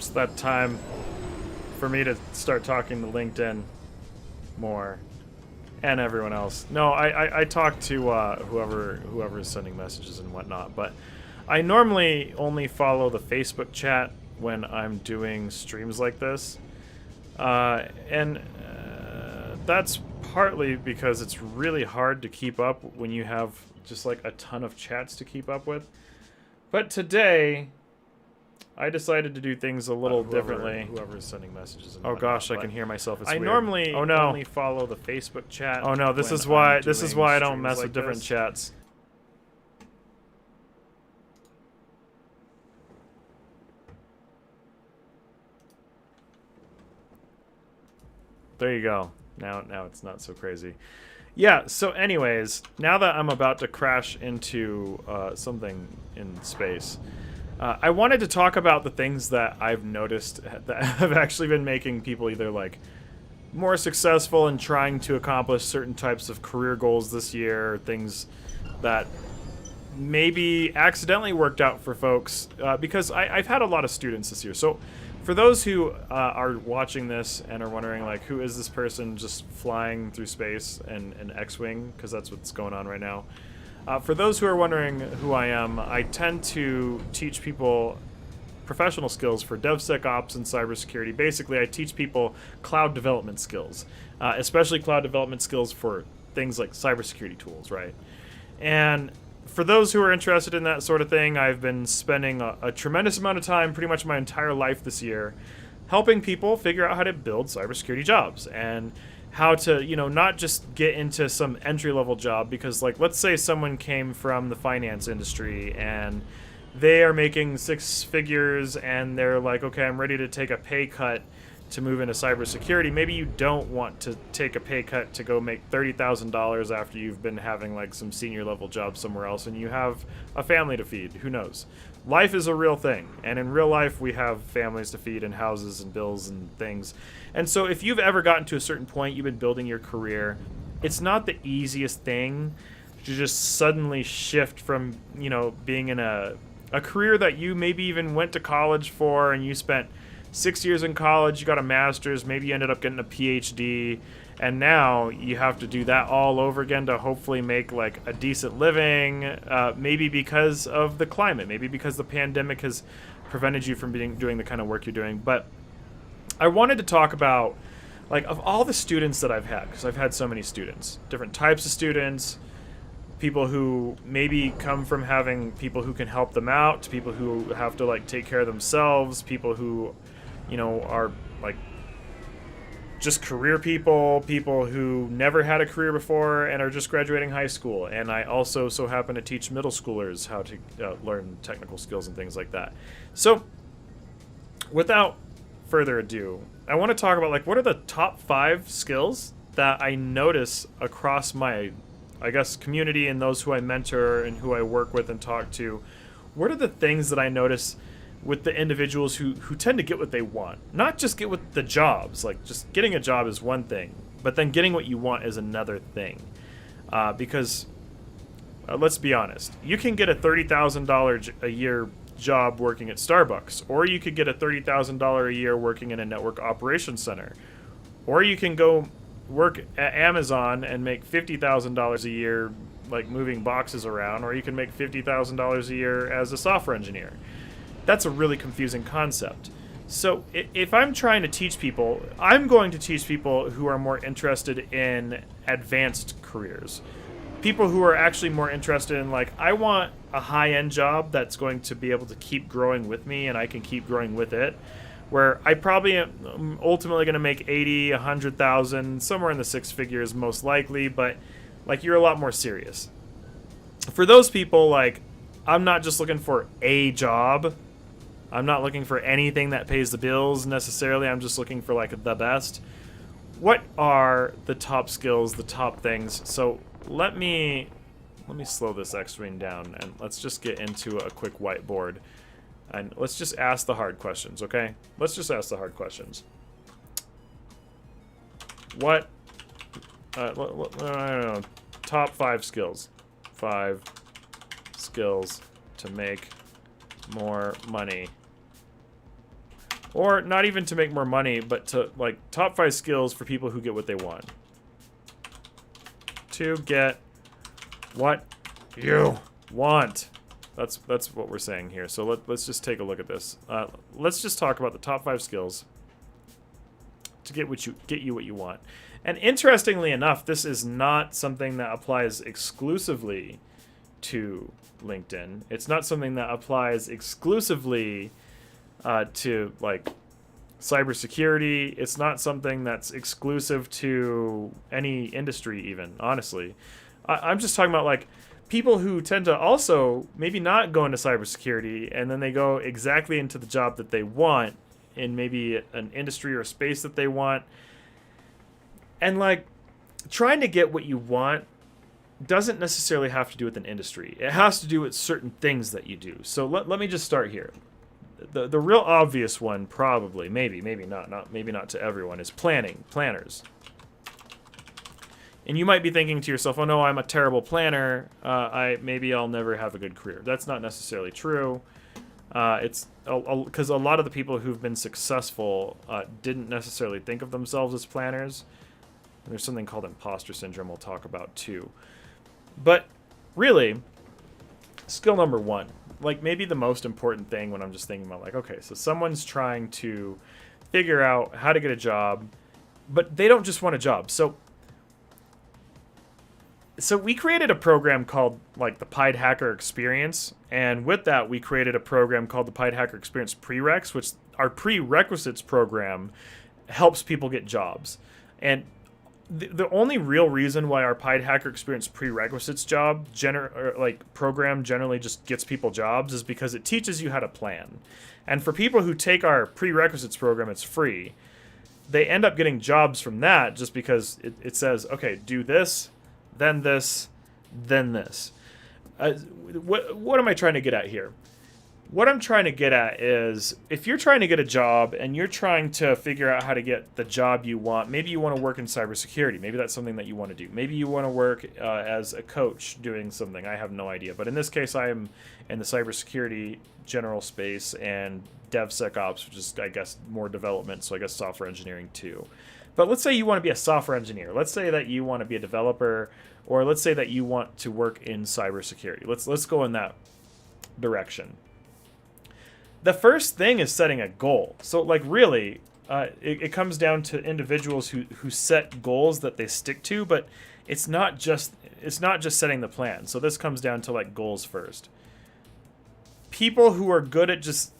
It's that time for me to start talking to LinkedIn more and everyone else. No, I talk to whoever is sending messages and whatnot, but I normally only follow the Facebook chat when I'm doing streams like this. And that's partly because it's really hard to keep up when you have just like a ton of chats to keep up with. But today, I decided to do things a little differently. Whoever's sending messages. And gosh, I can hear myself. It's weird. Normally only follow the Facebook chat. Oh no, this is why I don't mess with different chats. There you go. Now it's not so crazy. Yeah, so anyways, now that I'm about to crash into something in space, I wanted to talk about the things that I've noticed that have actually been making people either like more successful in trying to accomplish certain types of career goals this year, or things that maybe accidentally worked out for folks, because I've had a lot of students this year. So for those who are watching this and are wondering, like, who is this person just flying through space and an X-Wing, because that's what's going on right now. For those who are wondering who I am, I tend to teach people professional skills for DevSecOps and cybersecurity. Basically, I teach people cloud development skills, especially cloud development skills for things like cybersecurity tools, right? And for those who are interested in that sort of thing, I've been spending a tremendous amount of time, pretty much my entire life this year, helping people figure out how to build cybersecurity jobs and how to, not just get into some entry-level job, because, like, let's say someone came from the finance industry and they are making six figures and they're like, okay, I'm ready to take a pay cut to move into cybersecurity. Maybe you don't want to take a pay cut to go make $30,000 after you've been having like some senior level job somewhere else and you have a family to feed. Who knows? Life is a real thing, and in real life we have families to feed and houses and bills and things. And so if you've ever gotten to a certain point, you've been building your career, it's not the easiest thing to just suddenly shift from, being in a career that you maybe even went to college for, and you spent 6 years in college, you got a master's, maybe you ended up getting a PhD, and now you have to do that all over again to hopefully make like a decent living, maybe because of the climate, maybe because the pandemic has prevented you from doing the kind of work you're doing. But I wanted to talk about, like, of all the students that I've had, because I've had so many students, different types of students, people who maybe come from having people who can help them out, to people who have to like take care of themselves, people who are like just career people who never had a career before and are just graduating high school. And I also so happen to teach middle schoolers how to learn technical skills and things like that. So without further ado, I want to talk about, like, what are the top 5 skills that I notice across my, I guess, community and those who I mentor and who I work with and talk to. What are the things that I notice with the individuals who tend to get what they want? Not just get with the jobs. Like, just getting a job is one thing, but then getting what you want is another thing. Because let's be honest, you can get a $30,000 a year job working at Starbucks, or you could get a $30,000 a year working in a network operations center, or you can go work at Amazon and make $50,000 a year, like moving boxes around, or you can make $50,000 a year as a software engineer. That's a really confusing concept. So if I'm trying to teach people, I'm going to teach people who are more interested in advanced careers. People who are actually more interested in, like, I want a high-end job that's going to be able to keep growing with me and I can keep growing with it, where I probably am ultimately going to make 80, 100,000, somewhere in the 6 figures most likely, but like, you're a lot more serious. For those people, like, I'm not just looking for a job. I'm not looking for anything that pays the bills necessarily. I'm just looking for, like, the best. What are the top skills, the top things? So let me slow this X-Wing down and let's just get into a quick whiteboard. And let's just ask the hard questions, okay? Let's just ask the hard questions. What? I don't know. Top 5 skills. 5 skills to make more money. Or not even to make more money, but to, like, top 5 skills for people who get what they want. To get what you want. That's what we're saying here. So let's just take a look at this. Let's just talk about the top 5 skills to get you what you want. And interestingly enough, this is not something that applies exclusively to LinkedIn. It's not something that applies exclusively to, like, cybersecurity. It's not something that's exclusive to any industry even, honestly. I'm just talking about, like, people who tend to also maybe not go into cybersecurity and then they go exactly into the job that they want in maybe an industry or a space that they want. And, like, trying to get what you want doesn't necessarily have to do with an industry. It has to do with certain things that you do. So let me just start here. The real obvious one, probably, maybe not to everyone, is planners. And you might be thinking to yourself, oh no, I'm a terrible planner. Maybe I'll never have a good career. That's not necessarily true. It's because a lot of the people who've been successful didn't necessarily think of themselves as planners. And there's something called imposter syndrome we'll talk about too. But really, skill number 1, like maybe the most important thing when I'm just thinking about, like, okay, so someone's trying to figure out how to get a job, but they don't just want a job. So we created a program called, like, the Pied Hacker Experience, and with that we created a program called the Pied Hacker Experience Prereqs, which our prerequisites program helps people get jobs. And the only real reason why our Pied Hacker Experience Prerequisites program generally just gets people jobs is because it teaches you how to plan. And for people who take our prerequisites program, it's free. They end up getting jobs from that just because it says, okay, do this, then this, then this. What am I trying to get at here? What I'm trying to get at is, if you're trying to get a job and you're trying to figure out how to get the job you want, maybe you want to work in cybersecurity. Maybe that's something that you want to do. Maybe you want to work as a coach doing something. I have no idea. But in this case, I am in the cybersecurity general space and DevSecOps, which is, I guess, more development. So I guess software engineering too. But let's say you want to be a software engineer. Let's say that you want to be a developer, or let's say that you want to work in cybersecurity. Let's go in that direction. The first thing is setting a goal. So, like, really, it comes down to individuals who set goals that they stick to, but it's not just setting the plan. So this comes down to, like, goals first. People who are good at just,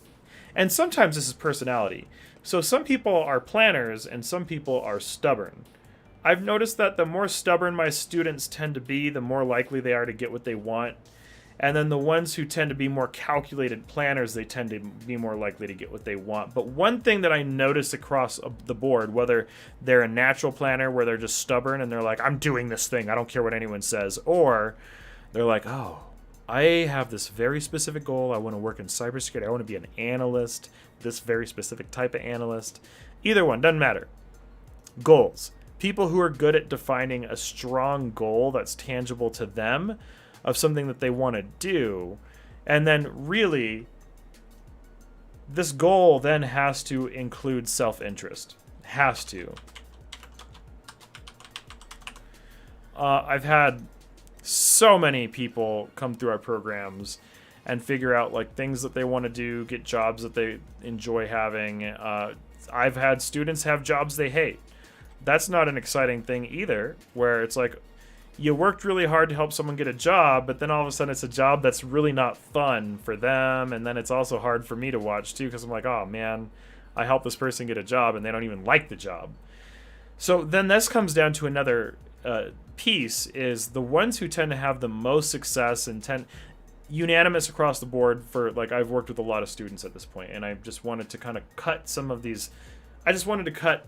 and sometimes this is personality. So some people are planners and some people are stubborn. I've noticed that the more stubborn my students tend to be, the more likely they are to get what they want. And then the ones who tend to be more calculated planners, they tend to be more likely to get what they want. But one thing that I notice across the board, whether they're a natural planner where they're just stubborn and they're like, I'm doing this thing, I don't care what anyone says, or they're like, oh, I have this very specific goal, I want to work in cybersecurity, I want to be an analyst, this very specific type of analyst. Either one, doesn't matter. Goals. People who are good at defining a strong goal that's tangible to them, of something that they want to do, and then really this goal then has to include self-interest. Has to. I've had so many people come through our programs and figure out, like, things that they want to do, get jobs that they enjoy having. I've had students have jobs they hate. That's not an exciting thing either, where it's like, you worked really hard to help someone get a job, but then all of a sudden it's a job that's really not fun for them, and then it's also hard for me to watch too, because I'm like, oh man, I helped this person get a job and they don't even like the job. So then this comes down to another piece, is the ones who tend to have the most success and unanimous across the board for, like, I've worked with a lot of students at this point, and I just wanted to kind of cut some of these, I just wanted to cut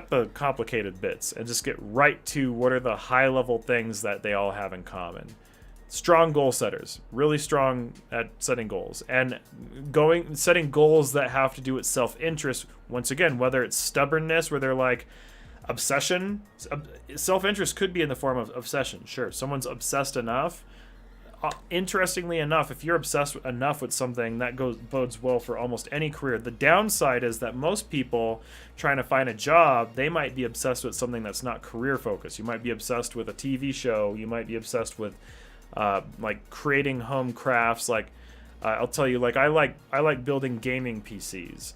the complicated bits and just get right to what are the high level things that they all have in common. Strong goal setters, really strong at setting goals, and setting goals that have to do with self-interest. Once again, whether it's stubbornness, where they're like, obsession, self-interest could be in the form of obsession. Sure, someone's obsessed enough interestingly enough, if you're obsessed enough with something, that bodes well for almost any career. The downside is that most people trying to find a job, they might be obsessed with something that's not career focused. You might be obsessed with a TV show. You might be obsessed with like creating home crafts. Like I'll tell you, like I like building gaming PCs.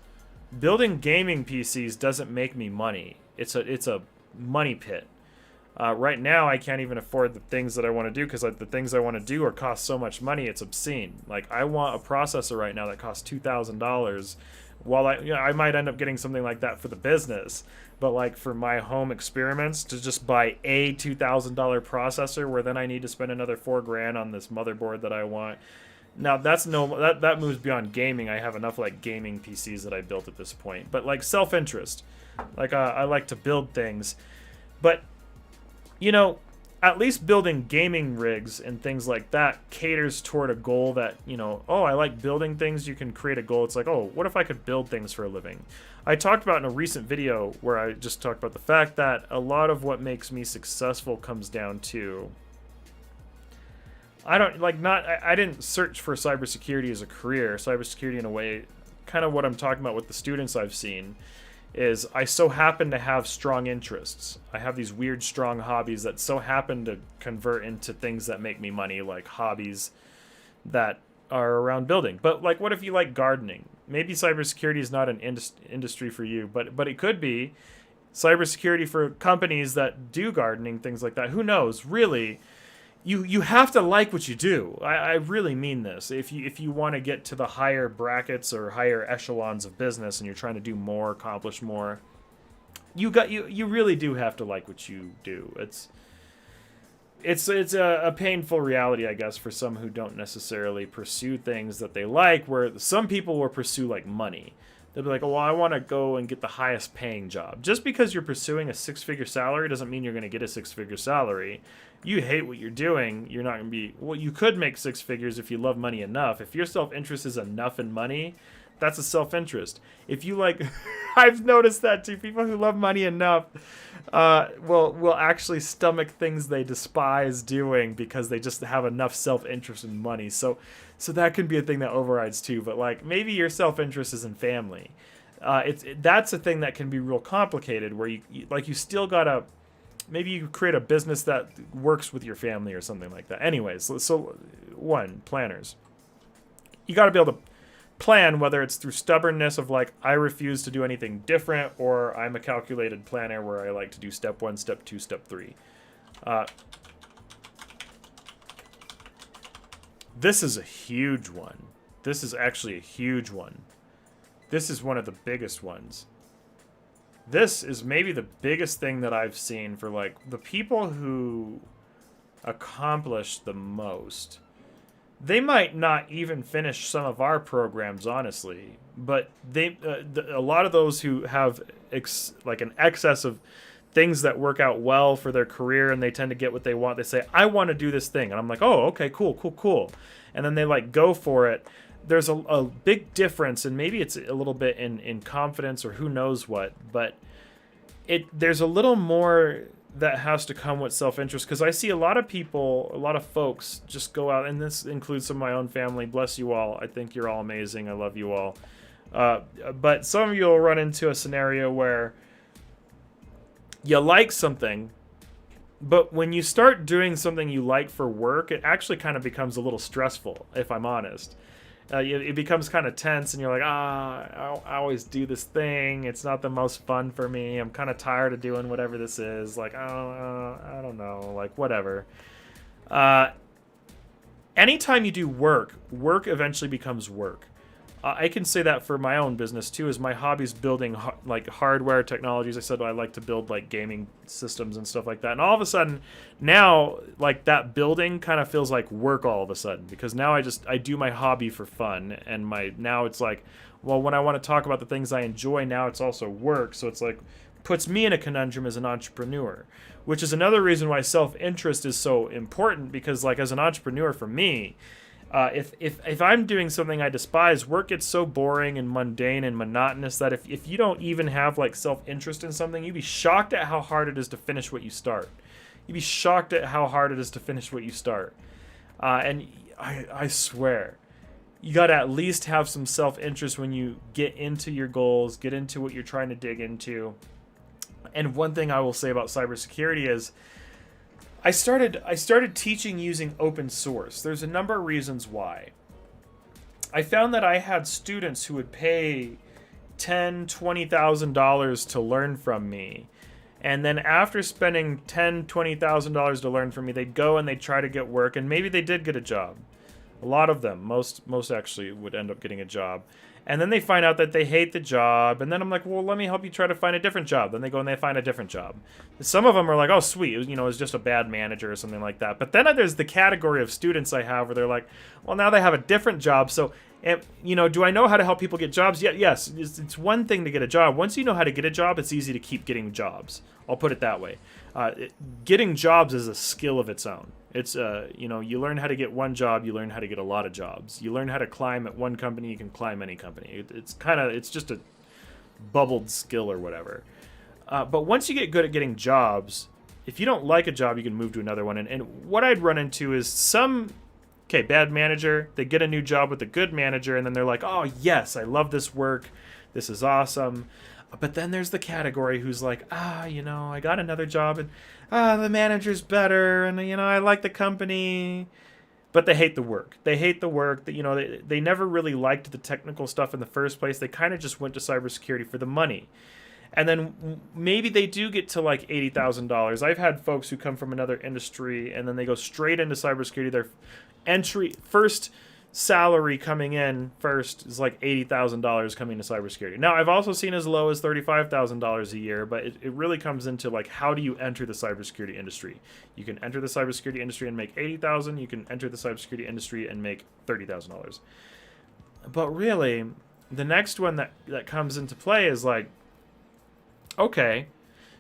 Building gaming PCs doesn't make me money. It's a money pit. Right now, I can't even afford the things that I want to do because the things I want to do cost so much money. It's obscene. Like I want a processor right now that costs $2,000. While I might end up getting something like that for the business, but like for my home experiments, to just buy a $2,000 processor, where then I need to spend another $4,000 on this motherboard that I want. Now that moves beyond gaming. I have enough like gaming PCs that I built at this point. But like self-interest, like I like to build things, but you know, at least building gaming rigs and things like that caters toward a goal that, you know, oh, I like building things. You can create a goal. It's like, oh, what if I could build things for a living? I talked about in a recent video where I just talked about the fact that a lot of what makes me successful comes down to, I didn't search for cybersecurity as a career. Cybersecurity, in a way, kind of what I'm talking about with the students I've seen, is I so happen to have strong interests. I have these weird, strong hobbies that so happen to convert into things that make me money, like hobbies that are around building. But like, what if you like gardening? Maybe cybersecurity is not an industry for you, but it could be cybersecurity for companies that do gardening, things like that. Who knows? Really, you have to like what you do. I really mean this. If you want to get to the higher brackets or higher echelons of business and you're trying to do more, accomplish more, you really do have to like what you do. It's a painful reality, I guess, for some who don't necessarily pursue things that they like, where some people will pursue like money. They'll be like, oh, well, I want to go and get the highest paying job. Just because you're pursuing a 6-figure salary doesn't mean you're going to get a 6-figure salary. You hate what you're doing, you're not going to be... Well, you could make 6 figures if you love money enough. If your self-interest is enough in money, that's a self-interest. If you like... I've noticed that too. People who love money enough will actually stomach things they despise doing because they just have enough self-interest in money. So that can be a thing that overrides too. But like, maybe your self-interest is in family. That's a thing that can be real complicated, where you still gotta... Maybe you create a business that works with your family or something like that. Anyways, so one, planners. You got to be able to plan, whether it's through stubbornness of like, I refuse to do anything different, or I'm a calculated planner where I like to do step 1, step 2, step 3. This is a huge one. This is actually a huge one. This is one of the biggest ones. This is maybe the biggest thing that I've seen for like the people who accomplish the most. They might not even finish some of our programs, honestly, but a lot of those who have an excess of things that work out well for their career and they tend to get what they want. They say, I want to do this thing. And I'm like, oh, okay, cool. And then they like go for it. There's a big difference, and maybe it's a little bit in confidence or who knows what, but there's a little more that has to come with self-interest, because I see a lot of people, a lot of folks just go out, and this includes some of my own family. Bless you all. I think you're all amazing. I love you all. But some of you will run into a scenario where you like something, but when you start doing something you like for work, it actually kind of becomes a little stressful, if I'm honest. It becomes kind of tense, and you're like, I always do this thing. It's not the most fun for me. I'm kind of tired of doing whatever this is. Like, I don't know, like whatever. Anytime you do work eventually becomes work. I can say that for my own business too, is my hobby's building like hardware technologies. I said I like to build like gaming systems and stuff like that. And all of a sudden now, like that building kind of feels like work all of a sudden, because now I do my hobby for fun, and now it's like, well, when I want to talk about the things I enjoy, now it's also work. So it's like puts me in a conundrum as an entrepreneur, which is another reason why self-interest is so important, because like as an entrepreneur for me, if I'm doing something I despise, work gets so boring and mundane and monotonous that if you don't even have like self-interest in something, you'd be shocked at how hard it is to finish what you start. And I swear, you got to at least have some self-interest when you get into your goals, get into what you're trying to dig into. And one thing I will say about cybersecurity is I started teaching using open source. There's a number of reasons why. I found that I had students who would pay $10,000-$20,000 to learn from me. And then after spending $10,000-$20,000 to learn from me, they'd go and they'd try to get work, and maybe they did get a job. A lot of them, most actually would end up getting a job. And then they find out that they hate the job, and then I'm like, well, let me help you try to find a different job. Then they go and they find a different job. Some of them are like, oh, sweet, you know, it's just a bad manager or something like that. But then there's the category of students I have where they're like, well, now they have a different job, so, you know, do I know how to help people get jobs? Yeah, yes, it's one thing to get a job. Once you know how to get a job, it's easy to keep getting jobs. I'll put it that way. Getting jobs is a skill of its own. It's, you know, you learn how to get one job, you learn how to get a lot of jobs. You learn how to climb at one company, you can climb any company. It's just a bubbled skill or whatever. But once you get good at getting jobs, if you don't like a job, you can move to another one. And what I'd run into is bad manager, they get a new job with a good manager, and then they're like, oh, yes, I love this work. This is awesome. But then there's the category who's like, you know, I got another job, and the manager's better, and, you know, I like the company. But they hate the work. They hate the work. That, you know, they never really liked the technical stuff in the first place. They kind of just went to cybersecurity for the money. And then maybe they do get to like $80,000. I've had folks who come from another industry, and then they go straight into cybersecurity. Their first salary coming in first is like $80,000 coming to cybersecurity. Now, I've also seen as low as $35,000 a year, but it really comes into like, how do you enter the cybersecurity industry? You can enter the cybersecurity industry and make $80,000. You can enter the cybersecurity industry and make $30,000. But really, the next one that comes into play is like, okay,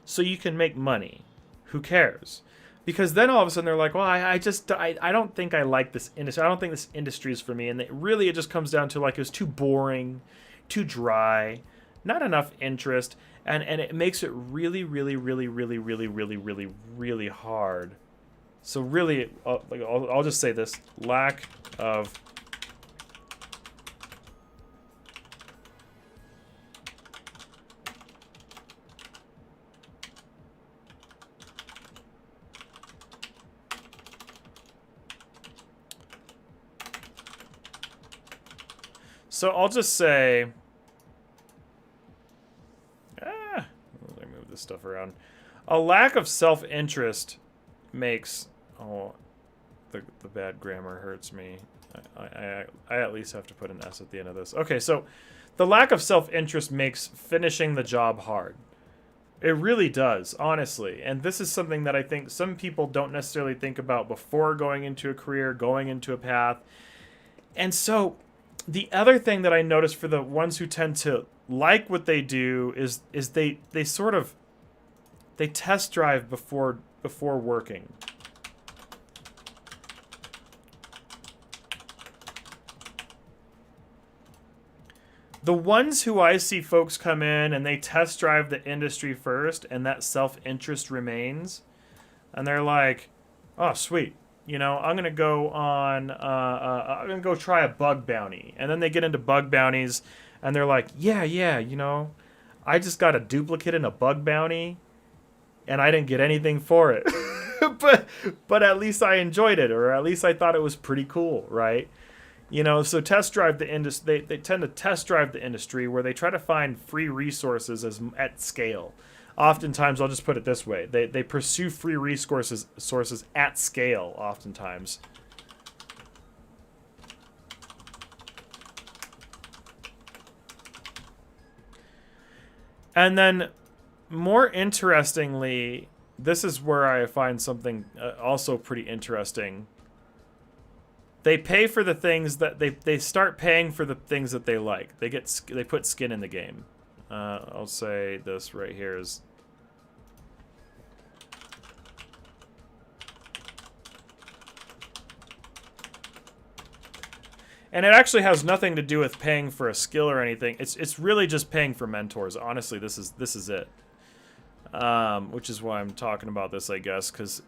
so you can make money. Who cares? Because then all of a sudden they're like, well, I don't think I like this industry. I don't think this industry is for me. And it just comes down to like, it was too boring, too dry, not enough interest. And it makes it really, really, really, really, really, really, really, really hard. So really, I'll just say this, lack of So I'll just say, let me move this stuff around. A lack of self-interest makes, the bad grammar hurts me. I at least have to put an S at the end of this. Okay, so the lack of self-interest makes finishing the job hard. It really does, honestly. And this is something that I think some people don't necessarily think about before going into a career, going into a path. And so the other thing that I notice for the ones who tend to like what they do is they test drive before working. The ones who I see folks come in and they test drive the industry first, and that self-interest remains, and they're like, oh, sweet. You know, I'm going to go on, I'm going to go try a bug bounty. And then they get into bug bounties, and they're like, yeah, you know, I just got a duplicate in a bug bounty, and I didn't get anything for it. but at least I enjoyed it, or at least I thought it was pretty cool, right? You know, so test drive the industry. They tend to test drive the industry where they try to find free resources at scale. Oftentimes, I'll just put it this way: they pursue free resources at scale. Oftentimes, and then more interestingly, this is where I find something also pretty interesting. They pay for the things that they start paying for the things that they like. They put skin in the game. I'll say this right here is. And it actually has nothing to do with paying for a skill or anything. It's really just paying for mentors. Honestly, this is it. Which is why I'm talking about this, I guess, because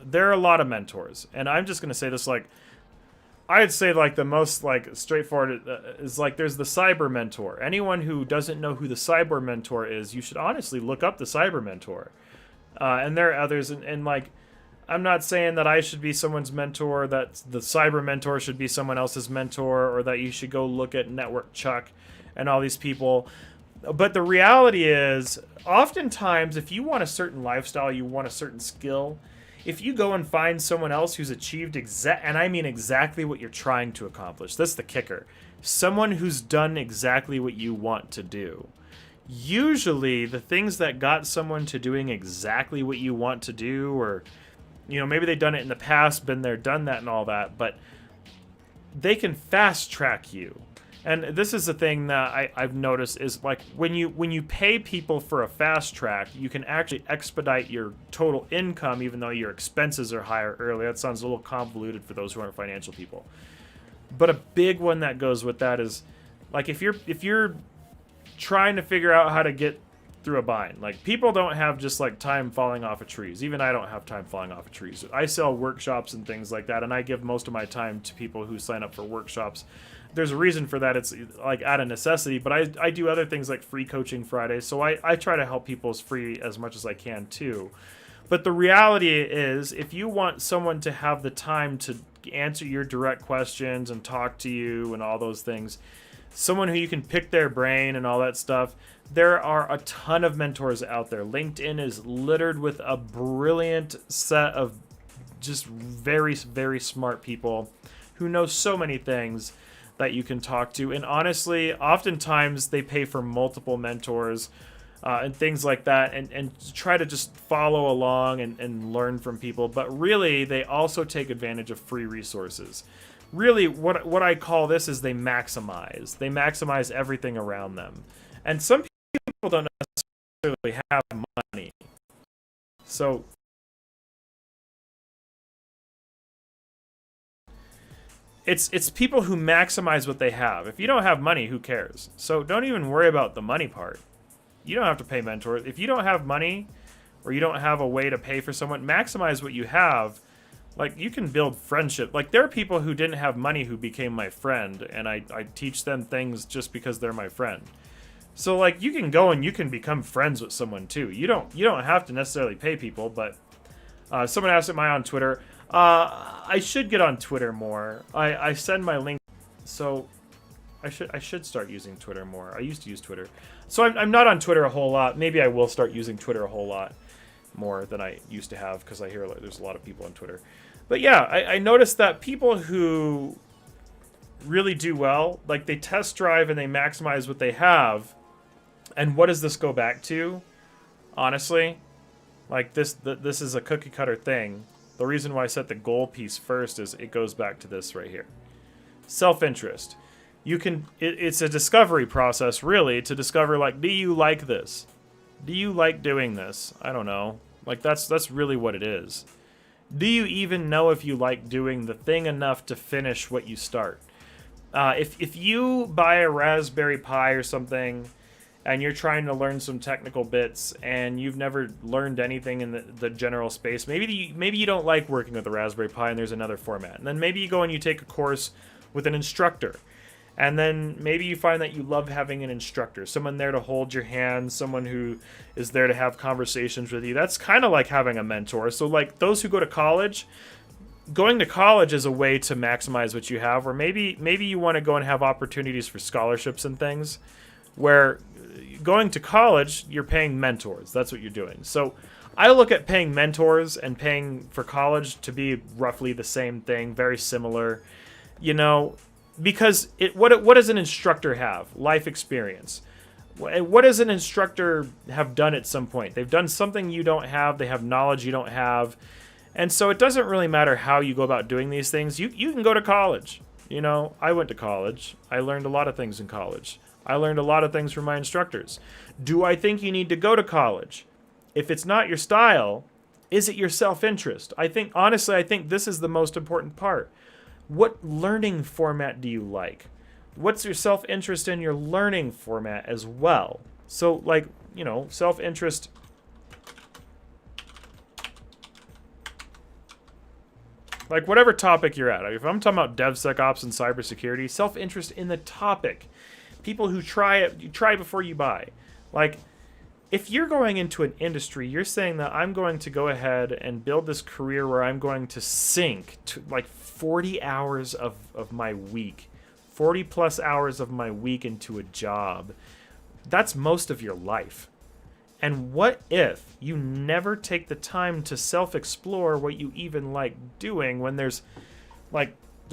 there are a lot of mentors, and I'm just gonna say this, like, I'd say like the most like straightforward is like there's the cyber mentor. Anyone who doesn't know who the cyber mentor is, you should honestly look up the cyber mentor. And there are others, and like, I'm not saying that I should be someone's mentor, that the cyber mentor should be someone else's mentor, or that you should go look at Network Chuck and all these people. But the reality is, oftentimes, if you want a certain lifestyle, you want a certain skill, if you go and find someone else who's achieved and I mean exactly what you're trying to accomplish, that's the kicker. Someone who's done exactly what you want to do. Usually, the things that got someone to doing exactly what you want to do, or, you know, maybe they've done it in the past, been there, done that and all that, but they can fast track you. And this is the thing that I've noticed is, like, when you pay people for a fast track, you can actually expedite your total income, even though your expenses are higher early. That sounds a little convoluted for those who aren't financial people. But a big one that goes with that is, like, if you're trying to figure out how to get through a bind, like, people don't have just like time falling off of trees. Even I don't have time falling off of trees. I sell workshops and things like that, and I give most of my time to people who sign up for workshops. There's a reason for that. It's like out of necessity, but I do other things like free coaching Fridays, so I try to help people as free as much as I can too. But the reality is, if you want someone to have the time to answer your direct questions and talk to you and all those things, someone who you can pick their brain and all that stuff, there are a ton of mentors out there. LinkedIn is littered with a brilliant set of just very, very smart people who know so many things that you can talk to. And honestly, oftentimes they pay for multiple mentors and things like that, and try to just follow along and learn from people. But really, they also take advantage of free resources. Really, what I call this is they maximize. They maximize everything around them. And some people don't necessarily have money. So it's people who maximize what they have. If you don't have money, who cares? So don't even worry about the money part. You don't have to pay mentors. If you don't have money, or you don't have a way to pay for someone, maximize what you have. Like, you can build friendship. Like, there are people who didn't have money who became my friend, and I teach them things just because they're my friend. So, like, you can go and you can become friends with someone too. You don't have to necessarily pay people. But someone asked, am I on Twitter? I should get on Twitter more. I send my link, so I should start using Twitter more. I used to use Twitter, so I'm not on Twitter a whole lot. Maybe I will start using Twitter a whole lot more than I used to have, because I hear there's a lot of people on Twitter. But yeah, I noticed that people who really do well, like, they test drive and they maximize what they have. And what does this go back to? Honestly, like, this is a cookie cutter thing. The reason why I set the goal piece first is it goes back to this right here. Self-interest. It's a discovery process, really, to discover, like, do you like this? Do you like doing this? I don't know. Like, that's really what it is. Do you even know if you like doing the thing enough to finish what you start? If you buy a Raspberry Pi or something, and you're trying to learn some technical bits, and you've never learned anything in the general space, maybe you don't like working with a Raspberry Pi, and there's another format. And then maybe you go and you take a course with an instructor. And then maybe you find that you love having an instructor, someone there to hold your hand, someone who is there to have conversations with you. That's kind of like having a mentor. So, like, those who go to college, going to college is a way to maximize what you have. Or maybe you want to go and have opportunities for scholarships and things, where going to college, you're paying mentors. That's what you're doing. So I look at paying mentors and paying for college to be roughly the same thing, very similar, you know. Because what does an instructor have? Life experience. What does an instructor have done at some point? They've done something you don't have. They have knowledge you don't have. And so it doesn't really matter how you go about doing these things. You can go to college. You know, I went to college. I learned a lot of things in college. I learned a lot of things from my instructors. Do I think you need to go to college? If it's not your style, is it your self-interest? Honestly, I think this is the most important part. What learning format do you like? What's your self-interest in your learning format as well? So, like, you know, self-interest. Like, whatever topic you're at. If I'm talking about DevSecOps and cybersecurity, self-interest in the topic. People who try it, you try before you buy. Like, if you're going into an industry, you're saying that I'm going to go ahead and build this career where I'm going to sink to like 40 hours of my week, 40 plus hours of my week into a job. That's most of your life. And what if you never take the time to self-explore what you even like doing when there's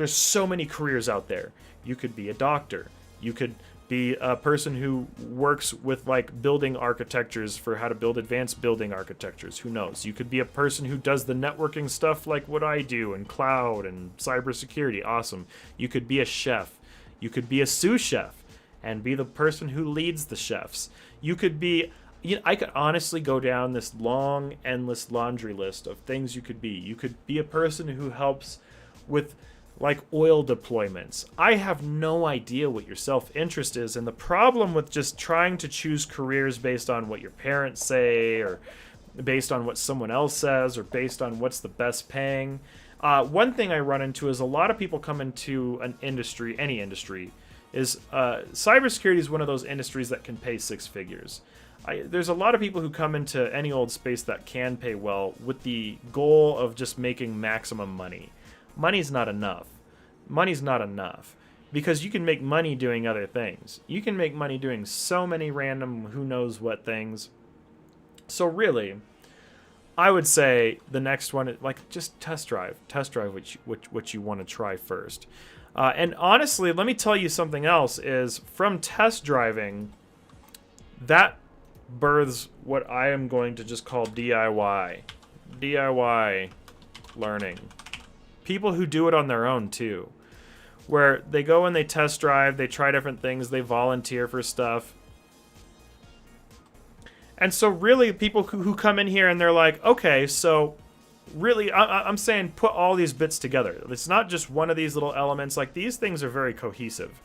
so many careers out there? You could be a doctor. You could be a person who works with like building architectures for how to build advanced building architectures. Who knows? You could be a person who does the networking stuff like what I do and cloud and cybersecurity. Awesome. You could be a chef. You could be a sous chef and be the person who leads the chefs. You could be... I could honestly go down this long, endless laundry list of things you could be. You could be a person who helps with, like, oil deployments. I have no idea what your self-interest is, and the problem with just trying to choose careers based on what your parents say, or based on what someone else says, or based on what's the best paying. One thing I run into is a lot of people come into an industry, any industry, is cybersecurity is one of those industries that can pay six figures. There's a lot of people who come into any old space that can pay well with the goal of just making maximum money. Money's not enough. Money's not enough. Because you can make money doing other things. You can make money doing so many random who knows what things. So really, I would say the next one, like, just test drive. Test drive what you want to try first. And honestly, let me tell you something else, is from test driving, that births what I am going to just call DIY. DIY learning. People who do it on their own too. Where they go and they test drive, they try different things, they volunteer for stuff. And so really people who come in here and they're like, okay, so really I'm saying put all these bits together. It's not just one of these little elements. Like, these things are very cohesive.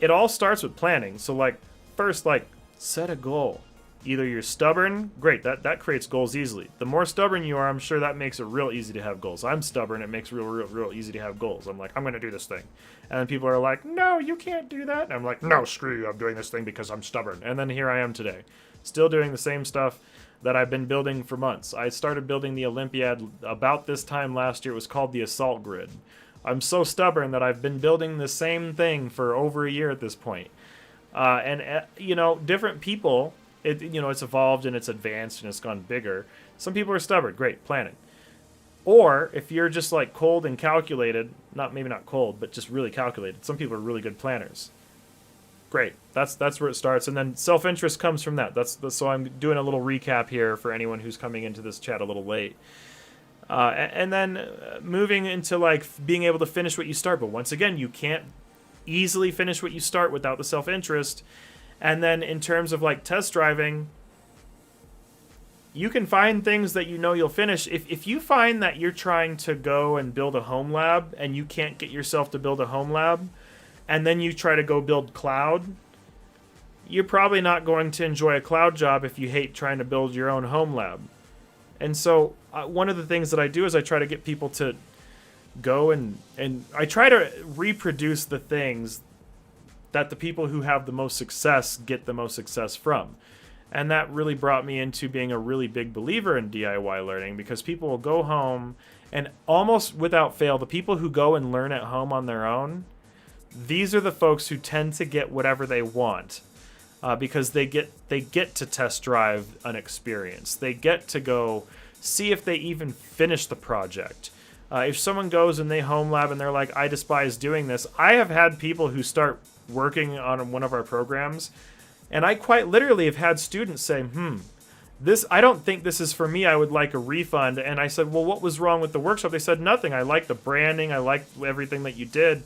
It all starts with planning. So like, first, like, set a goal. Either you're stubborn, great, that creates goals easily. The more stubborn you are, I'm sure that makes it real easy to have goals. I'm stubborn, it makes it real easy to have goals. I'm like, I'm going to do this thing. And then people are like, no, you can't do that. And I'm like, no, screw you, I'm doing this thing because I'm stubborn. And then here I am today, still doing the same stuff that I've been building for months. I started building the Olympiad about this time last year. It was called the Assault Grid. I'm so stubborn that I've been building the same thing for over a year at this point. Different people... it's evolved and it's advanced and it's gone bigger. Some people are stubborn. Great, planning. Or if you're just like cold and calculated, maybe not cold, but just really calculated. Some people are really good planners. Great. That's where it starts. And then self-interest comes from that. So I'm doing a little recap here for anyone who's coming into this chat a little late. And then moving into like being able to finish what you start. But once again, you can't easily finish what you start without the self-interest. And then in terms of like test driving, you can find things that you know you'll finish. If you find that you're trying to go and build a home lab and you can't get yourself to build a home lab, and then you try to go build cloud, you're probably not going to enjoy a cloud job if you hate trying to build your own home lab. And so one of the things that I do is I try to get people to go and I try to reproduce the things that the people who have the most success get the most success from. And that really brought me into being a really big believer in DIY learning, because people will go home and almost without fail, the people who go and learn at home on their own, these are the folks who tend to get whatever they want, because they get to test drive an experience. They get to go see if they even finish the project. If someone goes and they home lab and they're like, I despise doing this, I have had people who start working on one of our programs, and I quite literally have had students say, I don't think this is for me, I would like a refund. And I said, well, what was wrong with the workshop? They said, nothing, I like the branding, I like everything that you did,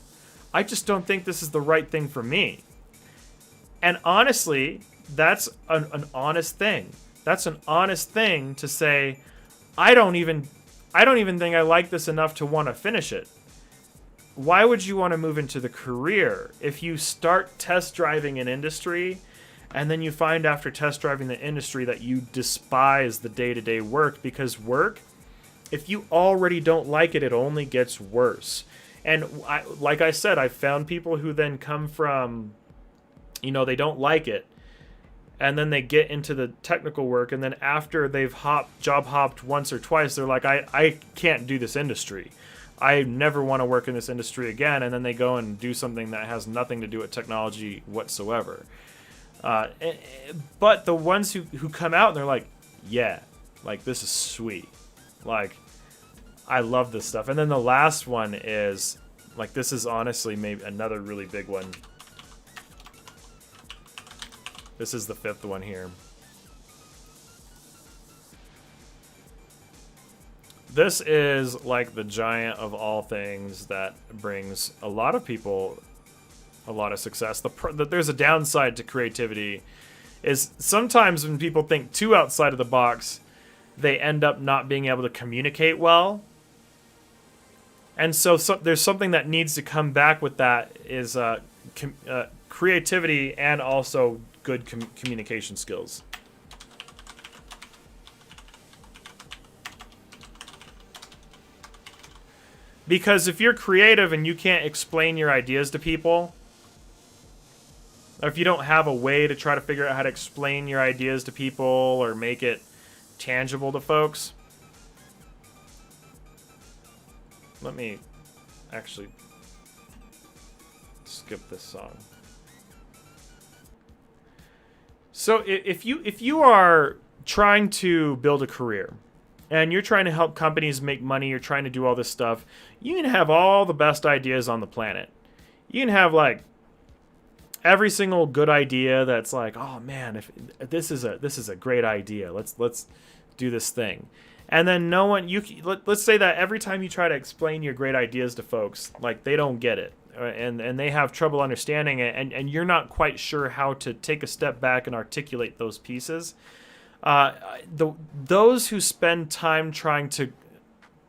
I just don't think this is the right thing for me. And honestly, that's an honest thing. That's an honest thing to say, I don't even think I like this enough to want to finish it. Why would you want to move into the career if you start test driving an industry and then you find after test driving the industry that you despise the day-to-day work? Because work If you already don't like it, it only gets worse. And like I said, I've found people who then come from, they don't like it, and then they get into the technical work, and then after they've job hopped once or twice, they're like, I can't do this industry. I never want to work in this industry again. And then they go and do something that has nothing to do with technology whatsoever. But the ones who come out and they're like, yeah, like, this is sweet. Like, I love this stuff. And then the last one is, like, this is honestly maybe another really big one. This is the 5th one here. This is like the giant of all things that brings a lot of people a lot of success. There's a downside to creativity, is sometimes when people think too outside of the box, they end up not being able to communicate well. And so there's something that needs to come back with that, is creativity and also good communication skills. Because if you're creative and you can't explain your ideas to people, or if you don't have a way to try to figure out how to explain your ideas to people or make it tangible to folks. Let me actually skip this song. So if you are trying to build a career, and you're trying to help companies make money, you're trying to do all this stuff, you can have all the best ideas on the planet. You can have, like, every single good idea that's like, oh man, if this is a great idea, let's do this thing. And then let's say that every time you try to explain your great ideas to folks, like, they don't get it, and they have trouble understanding it, and you're not quite sure how to take a step back and articulate those pieces. Those who spend time trying to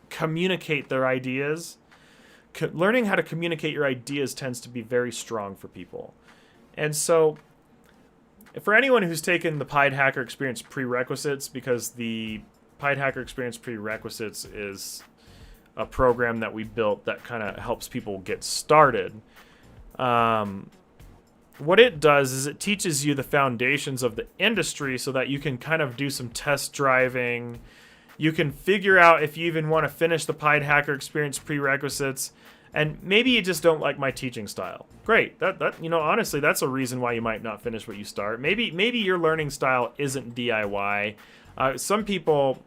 communicate their ideas, learning how to communicate your ideas tends to be very strong for people. And so, for anyone who's taken the Pied Hacker Experience prerequisites, because the Pied Hacker Experience prerequisites is a program that we built that kind of helps people get started. What it does is it teaches you the foundations of the industry so that you can kind of do some test driving. You can figure out if you even want to finish the Pied Hacker Experience prerequisites. And maybe you just don't like my teaching style. Great. That honestly, that's a reason why you might not finish what you start. Maybe your learning style isn't DIY. Some people,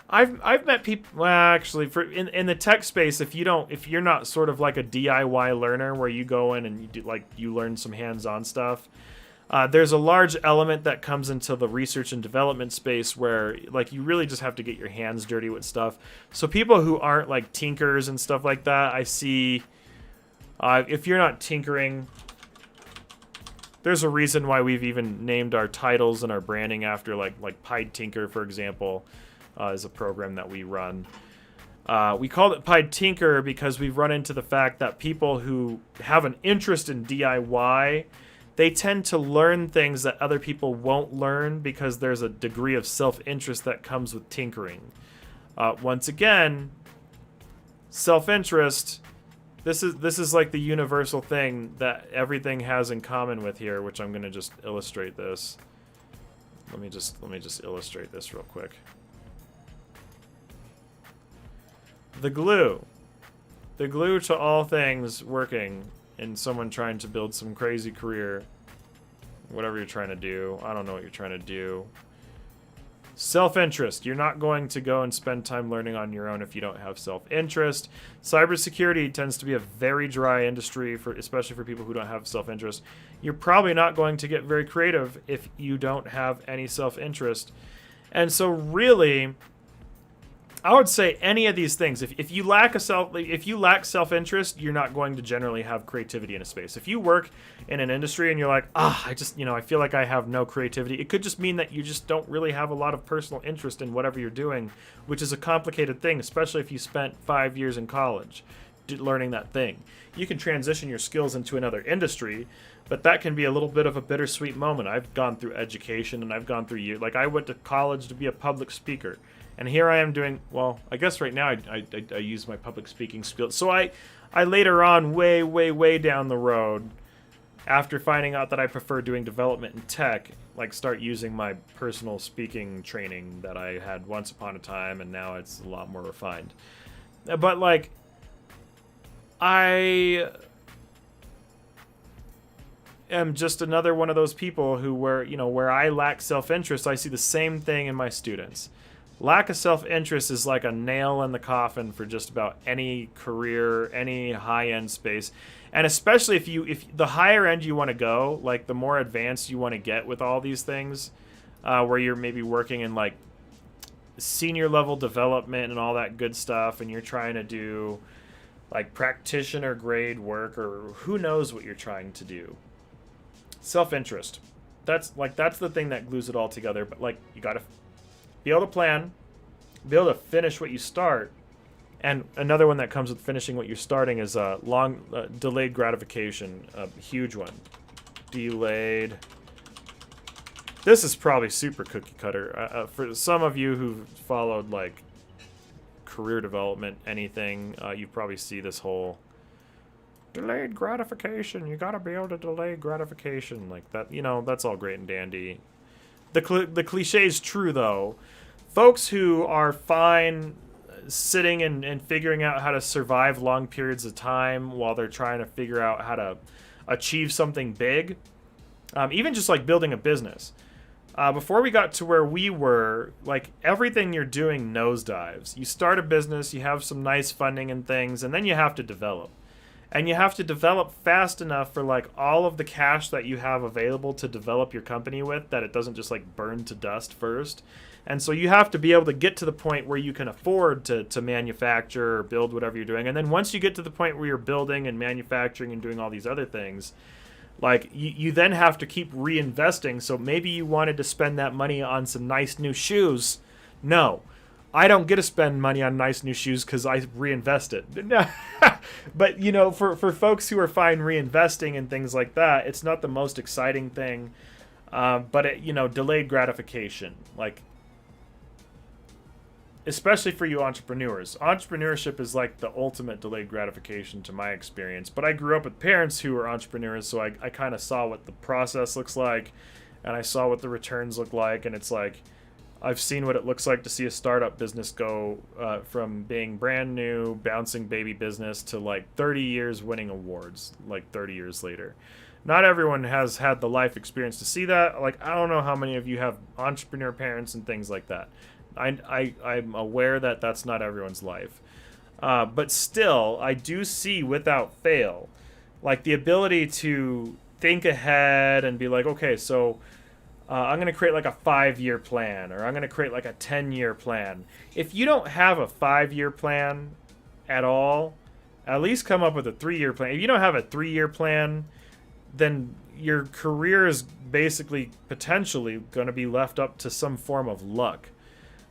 I've met people. Well, actually, in the tech space, if you're not sort of like a DIY learner where you go in and you learn some hands-on stuff, there's a large element that comes into the research and development space where, like, you really just have to get your hands dirty with stuff. So people who aren't like tinkers and stuff like that, I see. If you're not tinkering, there's a reason why we've even named our titles and our branding after like Pied Tinker, for example. Is a program that we run. We called it Pied Tinker because we've run into the fact that people who have an interest in DIY, they tend to learn things that other people won't learn because there's a degree of self-interest that comes with tinkering. Once again, self-interest, this is like the universal thing that everything has in common with here, which I'm going to just illustrate this. Let me just illustrate this real quick. The glue to all things working in someone trying to build some crazy career, whatever you're trying to do. I don't know what you're trying to do. Self-interest. You're not going to go and spend time learning on your own if you don't have self-interest. Cybersecurity tends to be a very dry industry, especially for people who don't have self-interest. You're probably not going to get very creative if you don't have any self-interest. And so really, I would say any of these things. If you lack self-interest, you're not going to generally have creativity in a space. If you work in an industry and you're like, I feel like I have no creativity, it could just mean that you just don't really have a lot of personal interest in whatever you're doing, which is a complicated thing, especially if you spent 5 years in college learning that thing. You can transition your skills into another industry, but that can be a little bit of a bittersweet moment. I've gone through education and I've gone through I went to college to be a public speaker. And here I am doing, well, I guess right now I use my public speaking skills. So I later on, way down the road, after finding out that I prefer doing development in tech, like start using my personal speaking training that I had once upon a time, and now it's a lot more refined. But like, I am just another one of those people who, where I lack self-interest, I see the same thing in my students. Lack of self-interest is like a nail in the coffin for just about any career, any high-end space. And especially if the higher end you want to go, like the more advanced you want to get with all these things, where you're maybe working in like senior level development and all that good stuff, and you're trying to do like practitioner grade work, or who knows what you're trying to do. Self-interest. That's the thing that glues it all together. But like, you gotta be able to plan, be able to finish what you start. And another one that comes with finishing what you're starting is delayed gratification, a huge one. Delayed. This is probably super cookie cutter. For some of you who've followed like career development, anything, you probably see this whole delayed gratification. You gotta be able to delay gratification like that. That's all great and dandy. The cliche is true though. Folks who are fine sitting and figuring out how to survive long periods of time while they're trying to figure out how to achieve something big, even just like building a business. Before we got to where we were, like everything you're doing nosedives. You start a business, you have some nice funding and things, and then you have to develop. And you have to develop fast enough for like all of the cash that you have available to develop your company with, that it doesn't just like burn to dust first. And so you have to be able to get to the point where you can afford to manufacture or build whatever you're doing. And then once you get to the point where you're building and manufacturing and doing all these other things, like you then have to keep reinvesting. So maybe you wanted to spend that money on some nice new shoes. No, I don't get to spend money on nice new shoes because I reinvest it. But, for folks who are fine reinvesting and things like that, it's not the most exciting thing. But, delayed gratification. Like, especially for you entrepreneurs. Entrepreneurship is like the ultimate delayed gratification to my experience. But I grew up with parents who were entrepreneurs, so I kind of saw what the process looks like, and I saw what the returns look like, and it's like, I've seen what it looks like to see a startup business go from being brand new, bouncing baby business to like 30 years winning awards, like 30 years later. Not everyone has had the life experience to see that. Like, I don't know how many of you have entrepreneur parents and things like that. I'm aware that that's not everyone's life. But still, I do see without fail, like the ability to think ahead and be like, okay, so I'm going to create like a 5-year plan, or I'm going to create like a 10-year plan. If you don't have a 5-year plan at all, at least come up with a 3-year plan. If you don't have a 3-year plan, then your career is basically potentially going to be left up to some form of luck.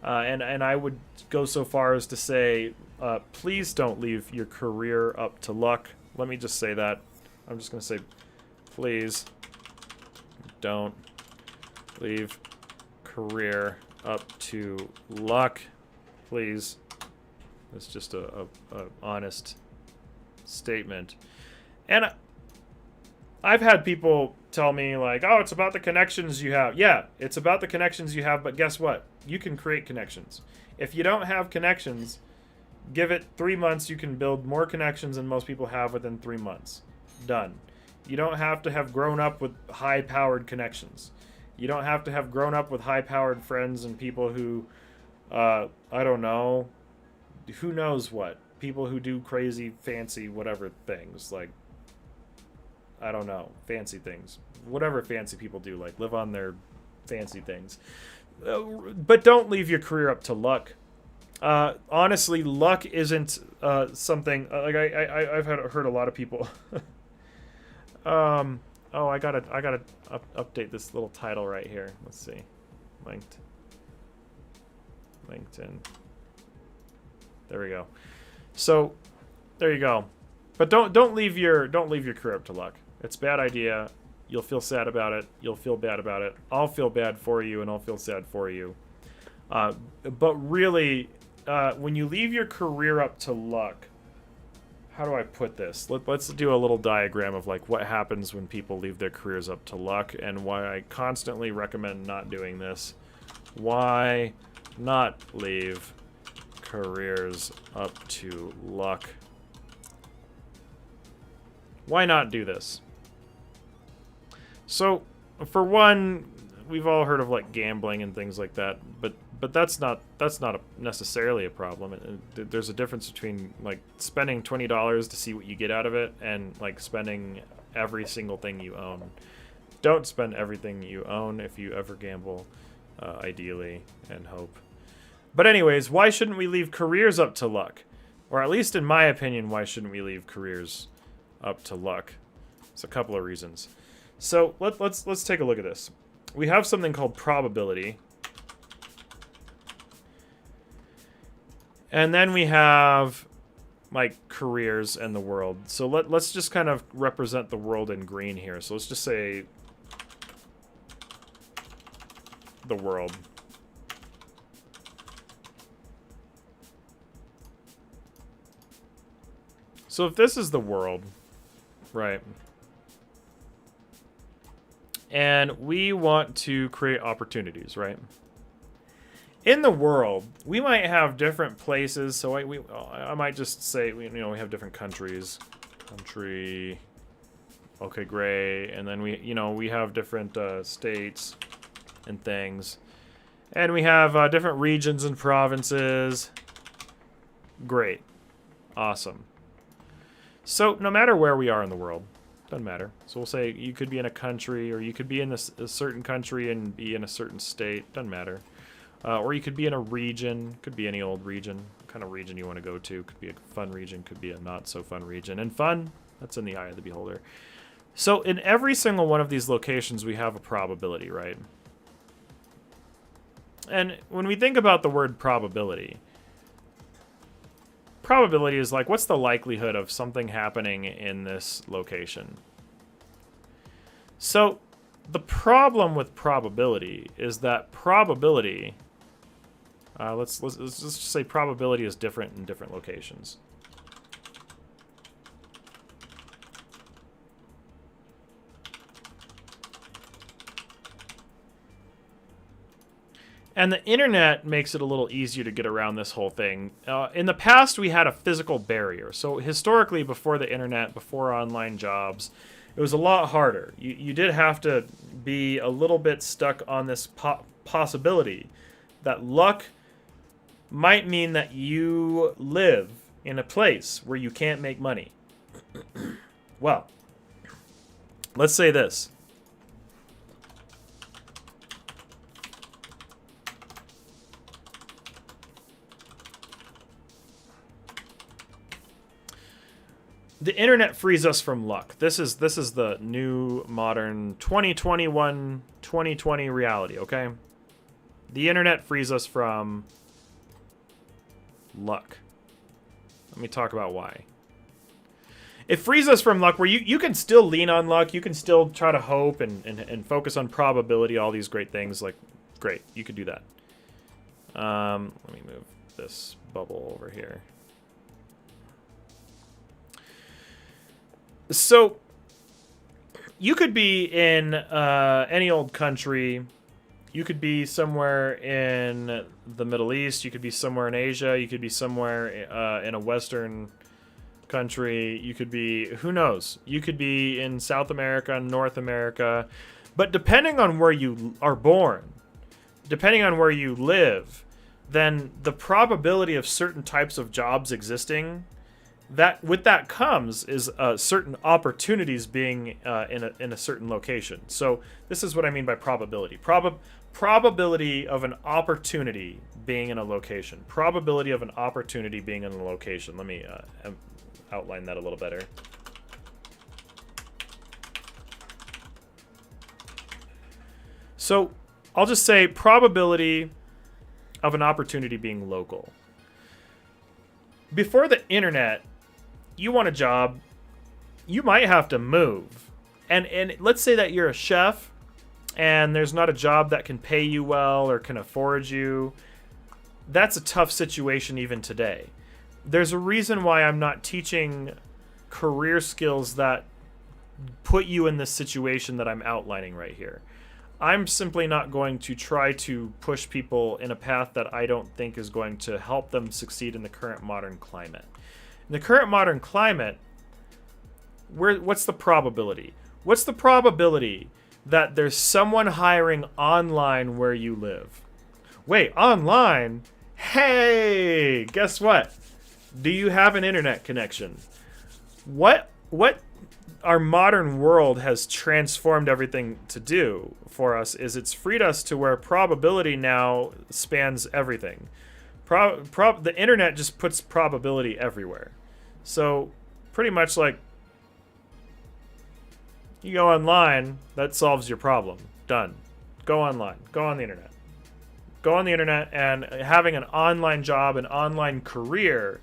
And I would go so far as to say, please don't leave your career up to luck. Let me just say that. I'm just going to say, please don't leave career up to luck. Please. It's just a honest statement. And I've had people tell me like, oh, it's about the connections you have. Yeah, it's about the connections you have, but guess what? You can create connections. If you don't have connections, give it 3 months, you can build more connections than most people have within 3 months. Done. You don't have to have grown up with high-powered connections. You don't have to have grown up with high-powered friends and people who, I don't know, who knows what. People who do crazy, fancy, whatever things, like, I don't know, fancy things. Whatever fancy people do, like live on their fancy things. But don't leave your career up to luck. Honestly, luck isn't something like I've heard a lot of people. Oh, I gotta update this little title right here. Let's see, LinkedIn. There we go. So, there you go. But don't leave your career up to luck. It's a bad idea. You'll feel sad about it. You'll feel bad about it. I'll feel bad for you, and I'll feel sad for you. But really, when you leave your career up to luck, how do I put this? Let's do a little diagram of like what happens when people leave their careers up to luck and why I constantly recommend not doing this. Why not leave careers up to luck? Why not do this? So, for one, we've all heard of like gambling and things like that, but that's not necessarily a problem. There's a difference between like spending $20 to see what you get out of it and like spending every single thing you own. Don't spend everything you own if you ever gamble, ideally, and hope. But anyways, why shouldn't we leave careers up to luck? Or at least in my opinion, why shouldn't we leave careers up to luck? It's a couple of reasons. So let's take a look at this. We have something called probability. And then we have like careers and the world. So let's just kind of represent the world in green here. So let's just say the world. So if this is the world, right? And we want to create opportunities, right? In the world, we might have different places. So I might just say, we have different countries. Country. Okay, great. And then we have different states and things. And we have different regions and provinces. Great. Awesome. So no matter where we are in the world, doesn't matter. So we'll say you could be in a country, or you could be in a certain country and be in a certain state. Doesn't matter. Or you could be in a region. Could be any old region. What kind of region you want to go to. Could be a fun region. Could be a not so fun region. And fun, that's in the eye of the beholder. So in every single one of these locations, we have a probability, right? And when we think about the word probability is like, what's the likelihood of something happening in this location? So the problem with probability is that probability, let's just say probability is different in different locations. And the internet makes it a little easier to get around this whole thing. In the past, we had a physical barrier. So historically, before the internet, before online jobs, it was a lot harder. You did have to be a little bit stuck on this possibility that luck might mean that you live in a place where you can't make money. Well, let's say this. The internet frees us from luck. This is the new modern 2021, 2020 reality, okay? The internet frees us from luck. Let me talk about why. It frees us from luck where you can still lean on luck. You can still try to hope and focus on probability, all these great things. Like, great, you could do that. Let me move this bubble over here. So, you could be in any old country. You could be somewhere in the Middle East. You could be somewhere in Asia. You could be somewhere in a Western country. You could be, who knows? You could be in South America, North America. But depending on where you are born, depending on where you live, then the probability of certain types of jobs existing, that with that comes is certain opportunities being in a certain location. So this is what I mean by probability. Probability of an opportunity being in a location. Probability of an opportunity being in a location. Let me outline that a little better. So I'll just say probability of an opportunity being local. Before the internet, you want a job, you might have to move. And let's say that you're a chef and there's not a job that can pay you well or can afford you. that's a tough situation even today. There's a reason why I'm not teaching career skills that put you in this situation that I'm outlining right here. I'm simply not going to try to push people in a path that I don't think is going to help them succeed in the current modern climate. In the current modern climate, what's the probability? What's the probability that there's someone hiring online where you live? Wait, online? Hey, guess what? Do you have an internet connection? What our modern world has transformed everything to do for us is it's freed us to where probability now spans everything. The internet just puts probability everywhere. So pretty much like you go online, that solves your problem. Done. Go online. Go on the internet. Go on the internet, and having an online job, an online career,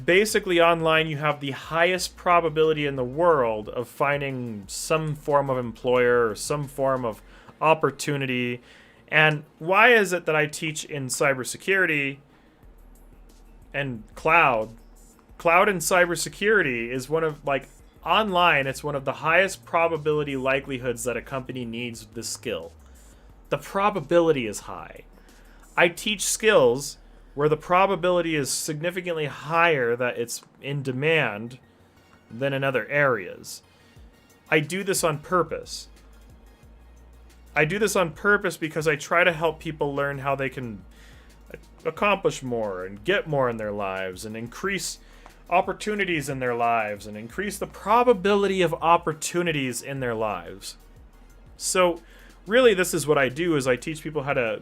basically online you have the highest probability in the world of finding some form of employer or some form of opportunity. And why is it that I teach in cybersecurity and cloud? Cloud and cybersecurity is one of, like, online, it's one of the highest probability likelihoods that a company needs this skill. The probability is high. I teach skills where the probability is significantly higher that it's in demand than in other areas. I do this on purpose. I do this on purpose because I try to help people learn how they can accomplish more and get more in their lives and increase opportunities in their lives and increase the probability of opportunities in their lives. So really this is what I do, is I teach people how to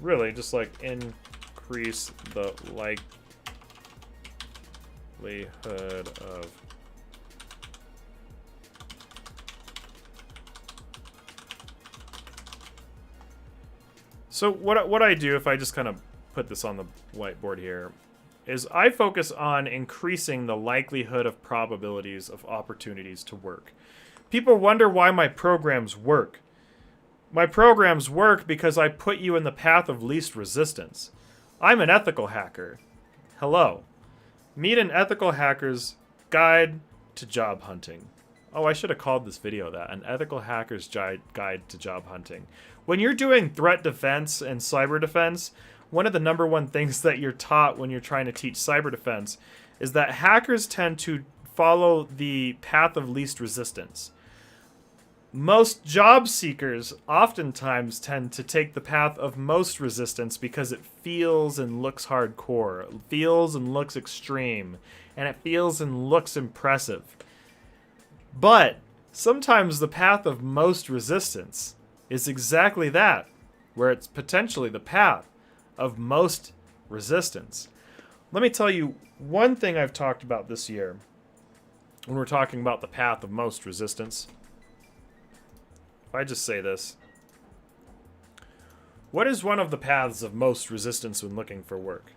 really just like increase the likelihood of so what I do, if I just kind of put this on the whiteboard here, is I focus on increasing the likelihood of probabilities of opportunities to work. People wonder why my programs work. My programs work because I put you in the path of least resistance. I'm an ethical hacker. Hello. Meet an ethical hacker's guide to job hunting. Oh, I should have called this video that. An ethical hacker's guide to job hunting. When you're doing threat defense and cyber defense, one of the number one things that you're taught when you're trying to teach cyber defense is that hackers tend to follow the path of least resistance. Most job seekers oftentimes tend to take the path of most resistance because it feels and looks hardcore, it feels and looks extreme, and it feels and looks impressive. But sometimes the path of most resistance is exactly that, where it's potentially the path of most resistance. Let me tell you one thing I've talked about this year when we're talking about the path of most resistance. If I just say this, what is one of the paths of most resistance when looking for work?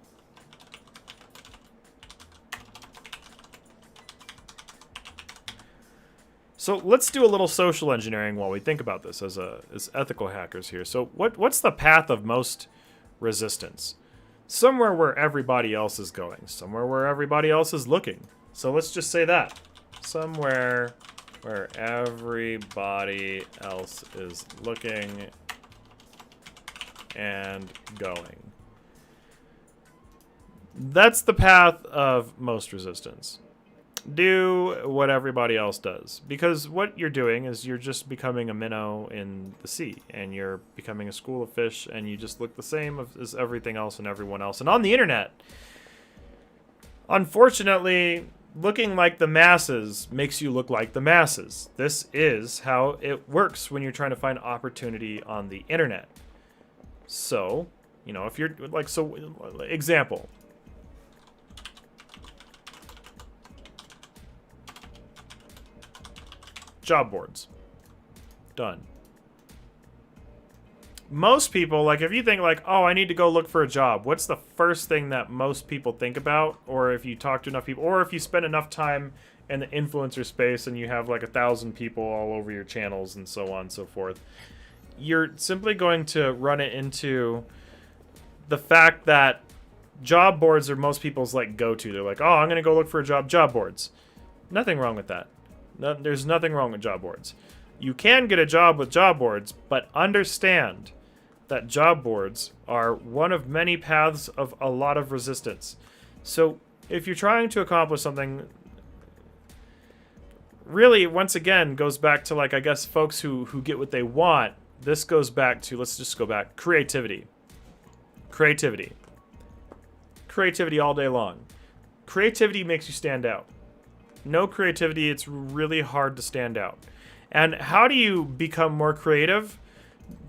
So let's do a little social engineering while we think about this as ethical hackers here. So what's the path of most resistance? Somewhere where everybody else is going, somewhere where everybody else is looking. So let's just say that. Somewhere where everybody else is looking and going. That's the path of most resistance. Do what everybody else does. Because what you're doing is you're just becoming a minnow in the sea. And you're becoming a school of fish. And you just look the same as everything else and everyone else. And on the internet, unfortunately, looking like the masses makes you look like the masses. This is how it works when you're trying to find opportunity on the internet. So, you know, if you're like, so, example. Job boards. Done. Most people, like, if you think like, oh, I need to go look for a job, what's the first thing that most people think about? Or if you talk to enough people, or if you spend enough time in the influencer space and you have like 1,000 people all over your channels and so on and so forth, you're simply going to run it into the fact that job boards are most people's like go-to. They're like, oh, I'm gonna go look for a job. Job boards. Nothing wrong with that. No, there's nothing wrong with job boards. You can get a job with job boards, but understand that job boards are one of many paths of a lot of resistance. So if you're trying to accomplish something, really, once again, goes back to, like, I guess folks who get what they want. This goes back to, let's just go back, creativity. Creativity. Creativity all day long. Creativity makes you stand out. No creativity, it's really hard to stand out. And how do you become more creative?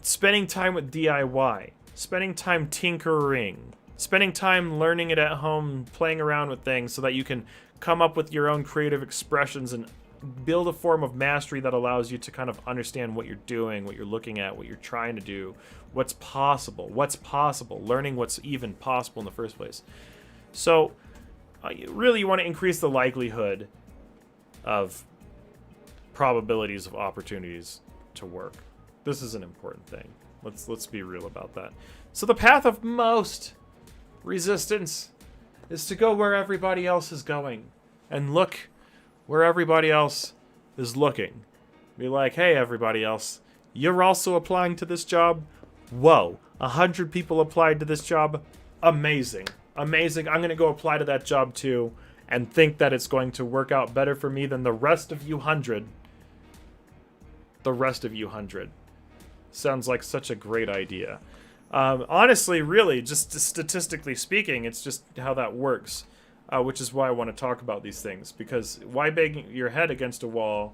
Spending time with DIY. Spending time tinkering. Spending time learning it at home, playing around with things so that you can come up with your own creative expressions and build a form of mastery that allows you to kind of understand what you're doing, what you're looking at, what you're trying to do, what's possible, learning what's even possible in the first place. So, really you want to increase the likelihood of probabilities of opportunities to work. This is an important thing. Let's be real about that. So the path of most resistance is to go where everybody else is going and look where everybody else is looking. Be like, hey, everybody else, you're also applying to this job? Whoa, 100 people applied to this job? Amazing. Amazing. I'm going to go apply to that job too and think that it's going to work out better for me than the rest of you 100. The rest of you 100. Sounds like such a great idea. Honestly, really, just statistically speaking, it's just how that works. Which is why I want to talk about these things. Because why bang your head against a wall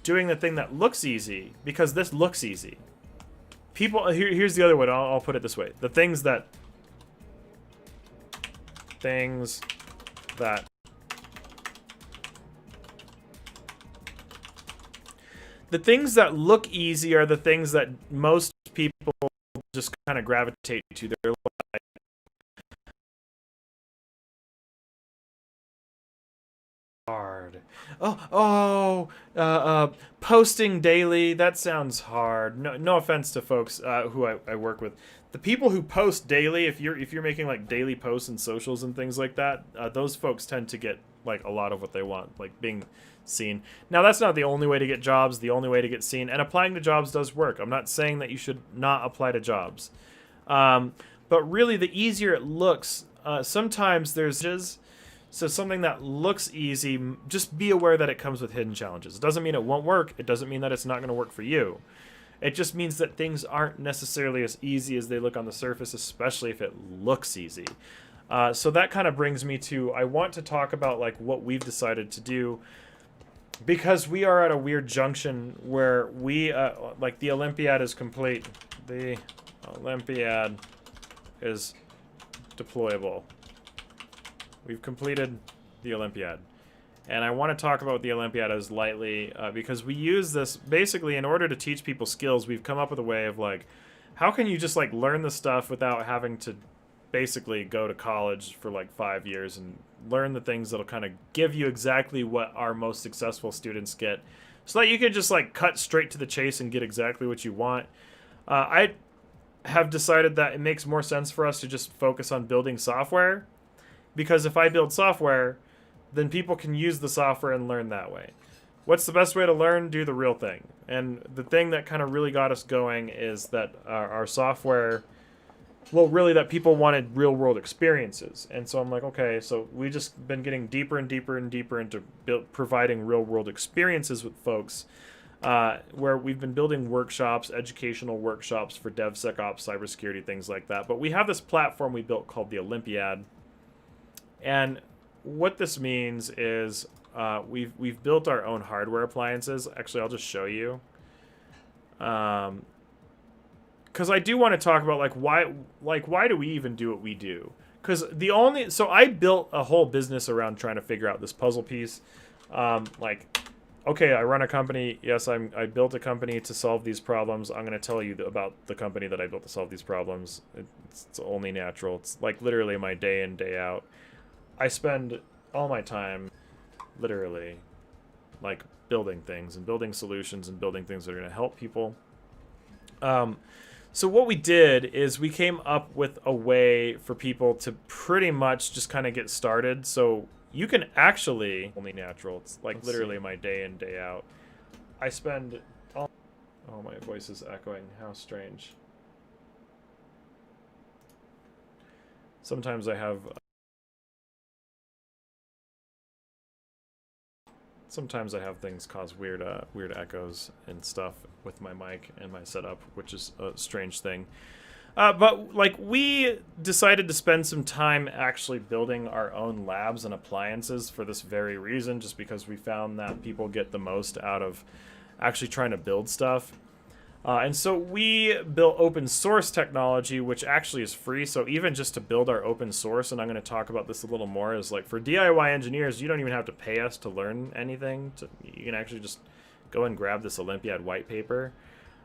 doing the thing that looks easy? Because this looks easy. People, here's the other one. I'll put it this way. The things that look easy are the things that most people just kind of gravitate to. They're like, hard. Posting daily, that sounds hard. No offense to folks who I work with. The people who post daily, if you're making like daily posts and socials and things like that, those folks tend to get like a lot of what they want, like being seen. Now that's not the only way to get jobs, the only way to get seen, and applying to jobs does work. I'm not saying that you should not apply to jobs. But really the easier it looks, sometimes there's just, so something that looks easy, just be aware that it comes with hidden challenges. It doesn't mean it won't work. It doesn't mean that it's not going to work for you. It just means that things aren't necessarily as easy as they look on the surface, especially if it looks easy. So that kind of brings me to, I want to talk about like what we've decided to do, because we are at a weird junction where we, like the Olympiad is complete. The Olympiad is deployable. We've completed the Olympiad. And I want to talk about the Olympiad as lightly because we use this basically in order to teach people skills. We've come up with a way of like, how can you just like learn the stuff without having to basically go to college for like 5 years and learn the things that'll kind of give you exactly what our most successful students get, so that you can just like cut straight to the chase and get exactly what you want. I have decided that it makes more sense for us to just focus on building software, because if I build software, then people can use the software and learn that way. What's the best way to learn? Do the real thing. And the thing that kind of really got us going is that our software, well, really that people wanted real world experiences. And so I'm like, okay, so we just been getting deeper and deeper and deeper into providing real world experiences with folks, where we've been building workshops, educational workshops for DevSecOps, cybersecurity, things like that. But we have this platform we built called the Olympiad. And what this means is we've built our own hardware appliances. Actually, I'll just show you. Because I do want to talk about why do we even do what we do? Because so I built a whole business around trying to figure out this puzzle piece. Okay, I run a company. Yes, I built a company to solve these problems. I'm going to tell you about the company that I built to solve these problems. It's only natural. It's like literally my day in, day out. I spend all my time literally like building things and building solutions and building things that are going to help people. So what we did is we came up with a way for people to pretty much just kind of get started. So you can actually only natural. It's like literally my day in, day out. I spend all... Oh, my voice is echoing. How strange. Sometimes I have things cause weird echoes and stuff with my mic and my setup, which is a strange thing. But like, we decided to spend some time actually building our own labs and appliances for this very reason, just because we found that people get the most out of actually trying to build stuff. And so we built open source technology, which actually is free. So even just to build our open source, and I'm going to talk about this a little more, is like for DIY engineers, you don't even have to pay us to learn anything. You can actually just go and grab this Olympiad white paper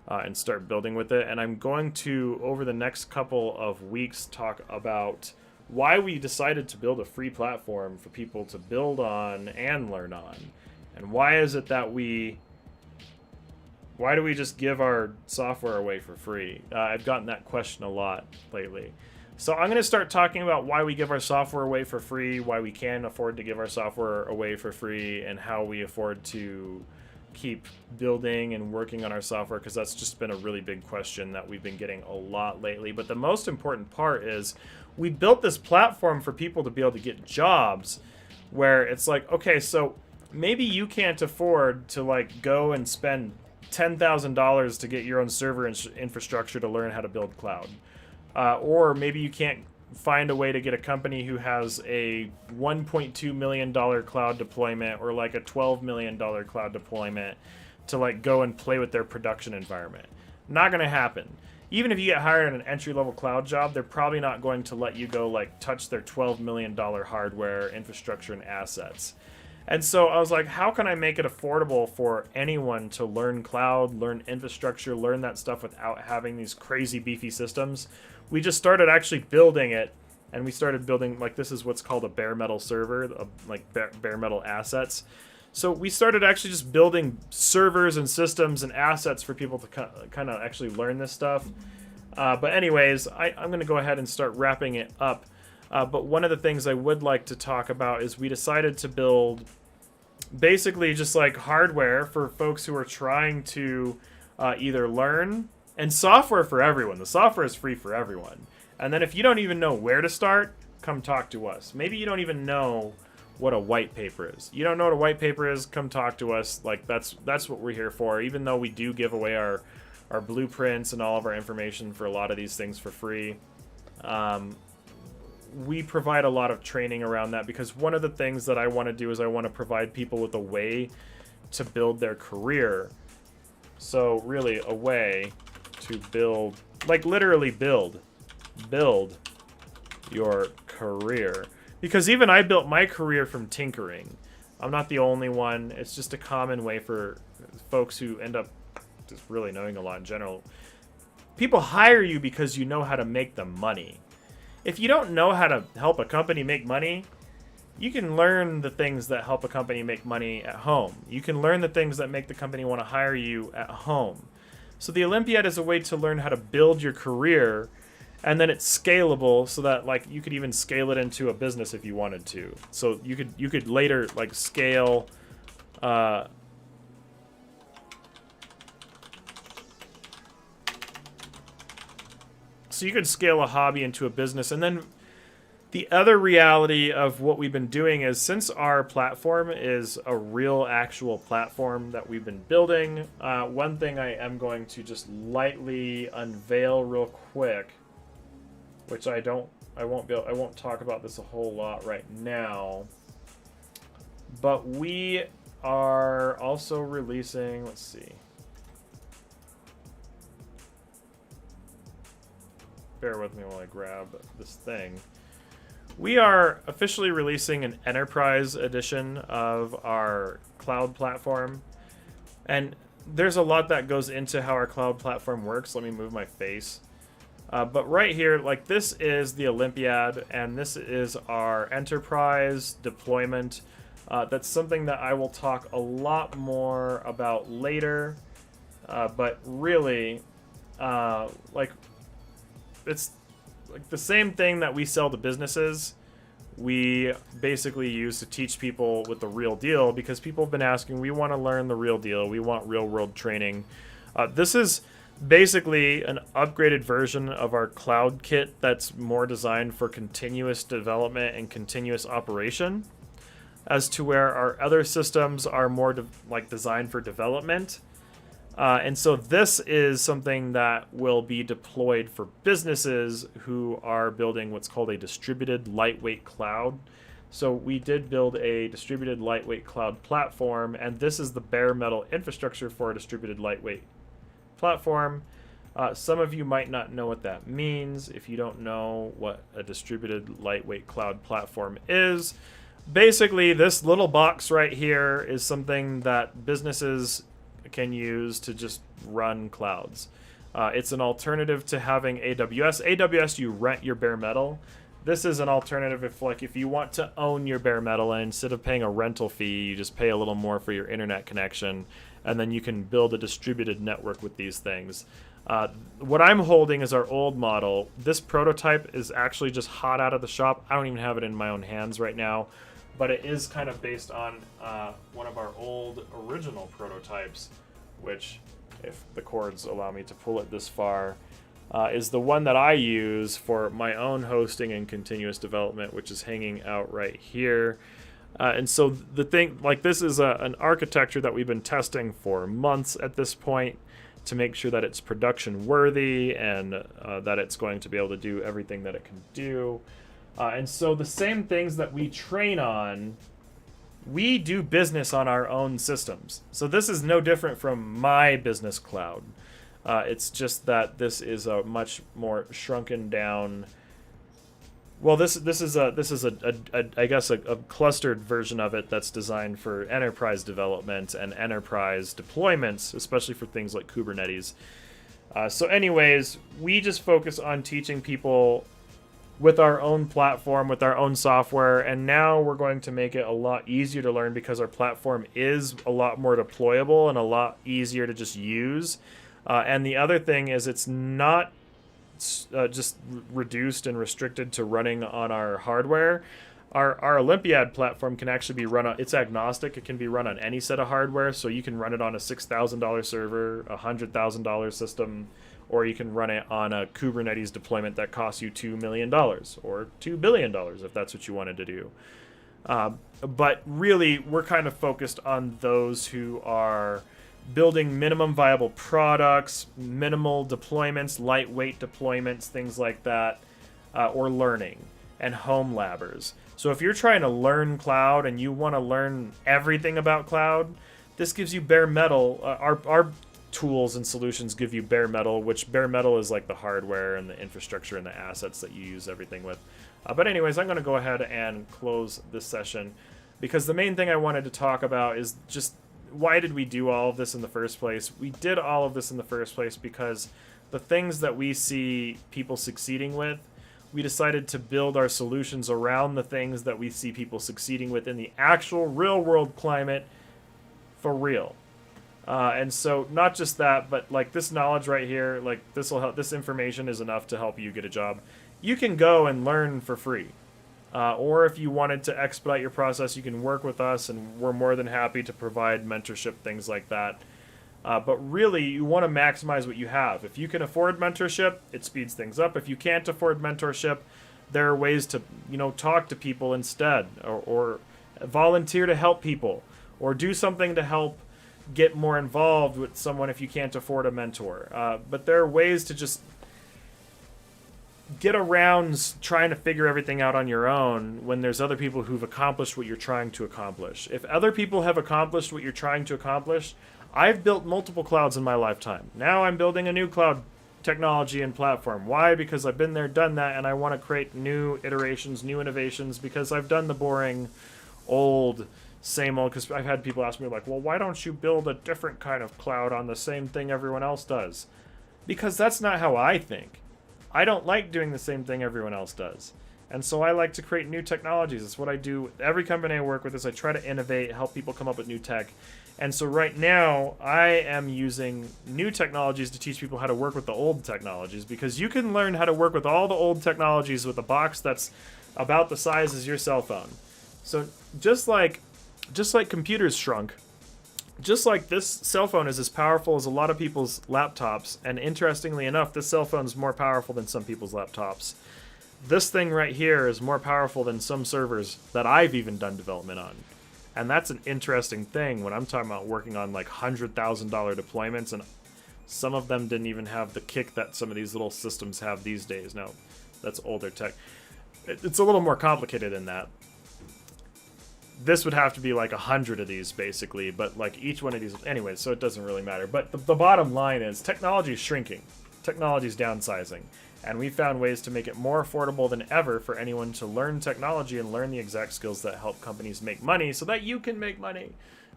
and start building with it. And I'm going to, over the next couple of weeks, talk about why we decided to build a free platform for people to build on and learn on. And why is it that why do we just give our software away for free? I've gotten that question a lot lately. So I'm going to start talking about why we give our software away for free, why we can afford to give our software away for free, and how we afford to keep building and working on our software, because that's just been a really big question that we've been getting a lot lately. But the most important part is we built this platform for people to be able to get jobs where it's like, okay, so maybe you can't afford to like go and spend $10,000 to get your own server infrastructure to learn how to build cloud. Or maybe you can't find a way to get a company who has a $1.2 million cloud deployment or like a $12 million cloud deployment to like go and play with their production environment. Not going to happen. Even if you get hired on an entry-level cloud job, they're probably not going to let you go like touch their $12 million hardware, infrastructure, and assets. And so I was like, how can I make it affordable for anyone to learn cloud, learn infrastructure, learn that stuff without having these crazy beefy systems? We just started actually building it, and we started building, like, this is what's called a bare metal server, like bare metal assets. So we started actually just building servers and systems and assets for people to kind of actually learn this stuff. But anyways, I'm going to go ahead and start wrapping it up. But one of the things I would like to talk about is we decided to build basically just like hardware for folks who are trying to either learn, and software for everyone. The software is free for everyone. And then if you don't even know where to start, come talk to us. Maybe you don't even know what a white paper is. You don't know what a white paper is, come talk to us. Like that's what we're here for. Even though we do give away our blueprints and all of our information for a lot of these things for free. We provide a lot of training around that, because one of the things that I want to do is I want to provide people with a way to build their career. So really a way to build, like literally build your career. Because even I built my career from tinkering. I'm not the only one. It's just a common way for folks who end up just really knowing a lot in general. People hire you because you know how to make them money. If you don't know how to help a company make money, you can learn the things that help a company make money at home. You can learn the things that make the company want to hire you at home. So the Olympiad is a way to learn how to build your career, and then it's scalable so that like you could even scale it into a business if you wanted to. So you could later like scale So you could scale a hobby into a business. And then the other reality of what we've been doing is, since our platform is a real actual platform that we've been building, one thing I am going to just lightly unveil real quick, which I won't talk about this a whole lot right now, but we are also releasing, let's see. Bear with me while I grab this thing. We are officially releasing an enterprise edition of our cloud platform. And there's a lot that goes into how our cloud platform works. Let me move my face. But right here, like this is the Olympiad, and this is our enterprise deployment. That's something that I will talk a lot more about later. But really, like it's like the same thing that we sell to businesses. We basically use to teach people with the real deal, because people have been asking, we want to learn the real deal. We want real world training. This is basically an upgraded version of our cloud kit that's more designed for continuous development and continuous operation, as to where our other systems are more designed for development. And so this is something that will be deployed for businesses who are building what's called a distributed lightweight cloud. So we did build a distributed lightweight cloud platform, and this is the bare metal infrastructure for a distributed lightweight platform. Some of you might not know what that means. If you don't know what a distributed lightweight cloud platform is, basically this little box right here is something that businesses can use to just run clouds. It's an alternative to having AWS. AWS, you rent your bare metal. This is an alternative if you want to own your bare metal, and instead of paying a rental fee, you just pay a little more for your internet connection, and then you can build a distributed network with these things. What I'm holding is our old model. This prototype is actually just hot out of the shop. I don't even have it in my own hands right now, but it is kind of based on one of our old original prototypes, which, if the cords allow me to pull it this far, is the one that I use for my own hosting and continuous development, which is hanging out right here. And so the thing, like, this is an architecture that we've been testing for months at this point to make sure that it's production worthy and that it's going to be able to do everything that it can do. And so the same things that we train on, we do business on our own systems. So this is no different from my business cloud. It's just that this is a much more shrunken down. Well, this is I guess a clustered version of it that's designed for enterprise development and enterprise deployments, especially for things like Kubernetes. So anyways, we just focus on teaching people with our own platform, with our own software, and now we're going to make it a lot easier to learn because our platform is a lot more deployable and a lot easier to just use. And the other thing is it's not just reduced and restricted to running on our hardware. Our Olympiad platform can actually be run on, it's agnostic, it can be run on any set of hardware, so you can run it on a $6,000 server, a $100,000 system, or you can run it on a Kubernetes deployment that costs you $2 million or $2 billion if that's what you wanted to do. But really, we're kind of focused on those who are building minimum viable products, minimal deployments, lightweight deployments, things like that, or learning, and home labbers. So if you're trying to learn cloud and you want to learn everything about cloud, this gives you bare metal. Our tools and solutions give you bare metal, which bare metal is like the hardware and the infrastructure and the assets that you use everything with. But anyways, I'm going to go ahead and close this session, because the main thing I wanted to talk about is just why did we do all of this in the first place? We did all of this in the first place because the things that we see people succeeding with, we decided to build our solutions around the things that we see people succeeding with in the actual real world climate for real. And so not just that, but like this knowledge right here, like this will help. This information is enough to help you get a job. You can go and learn for free. Or if you wanted to expedite your process, you can work with us, and we're more than happy to provide mentorship, things like that. But really, you want to maximize what you have. If you can afford mentorship, it speeds things up. If you can't afford mentorship, there are ways to, talk to people instead, or volunteer to help people, or do something to help get more involved with someone if you can't afford a mentor. But there are ways to just get around trying to figure everything out on your own when there's other people who've accomplished what you're trying to accomplish. If other people have accomplished what you're trying to accomplish, I've built multiple clouds in my lifetime. Now I'm building a new cloud technology and platform. Why? Because I've been there, done that, and I want to create new iterations, new innovations, because I've done the boring, old, same old, because I've had people ask me like, well, why don't you build a different kind of cloud on the same thing everyone else does? Because that's not how I think. I don't like doing the same thing everyone else does. And so I like to create new technologies. It's what I do. Every company I work with is I try to innovate, help people come up with new tech. And so right now, I am using new technologies to teach people how to work with the old technologies, because you can learn how to work with all the old technologies with a box that's about the size as your cell phone. So just like computers shrunk, just like this cell phone is as powerful as a lot of people's laptops, and interestingly enough, this cell phone is more powerful than some people's laptops. This thing right here is more powerful than some servers that I've even done development on. And that's an interesting thing when I'm talking about working on like $100,000 deployments, and some of them didn't even have the kick that some of these little systems have these days. Now, that's older tech. It's a little more complicated than that. This would have to be like 100 of these basically, but like each one of these, anyway, so it doesn't really matter. But the bottom line is technology is shrinking, technology is downsizing, and we found ways to make it more affordable than ever for anyone to learn technology and learn the exact skills that help companies make money so that you can make money.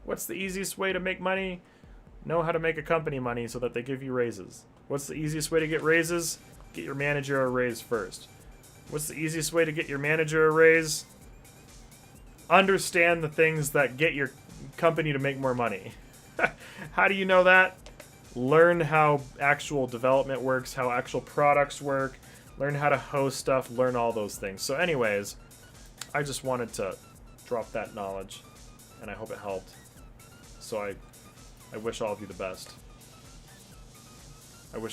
What's the easiest way to make money? Know how to make a company money so that they give you raises. What's the easiest way to get raises? Get your manager a raise first. What's the easiest way to get your manager a raise? Understand the things that get your company to make more money. How do you know that? Learn how actual development works, how actual products work, learn how to host stuff, learn all those things. So anyways, I just wanted to drop that knowledge, and I hope it helped. So I wish all of you the best. I wish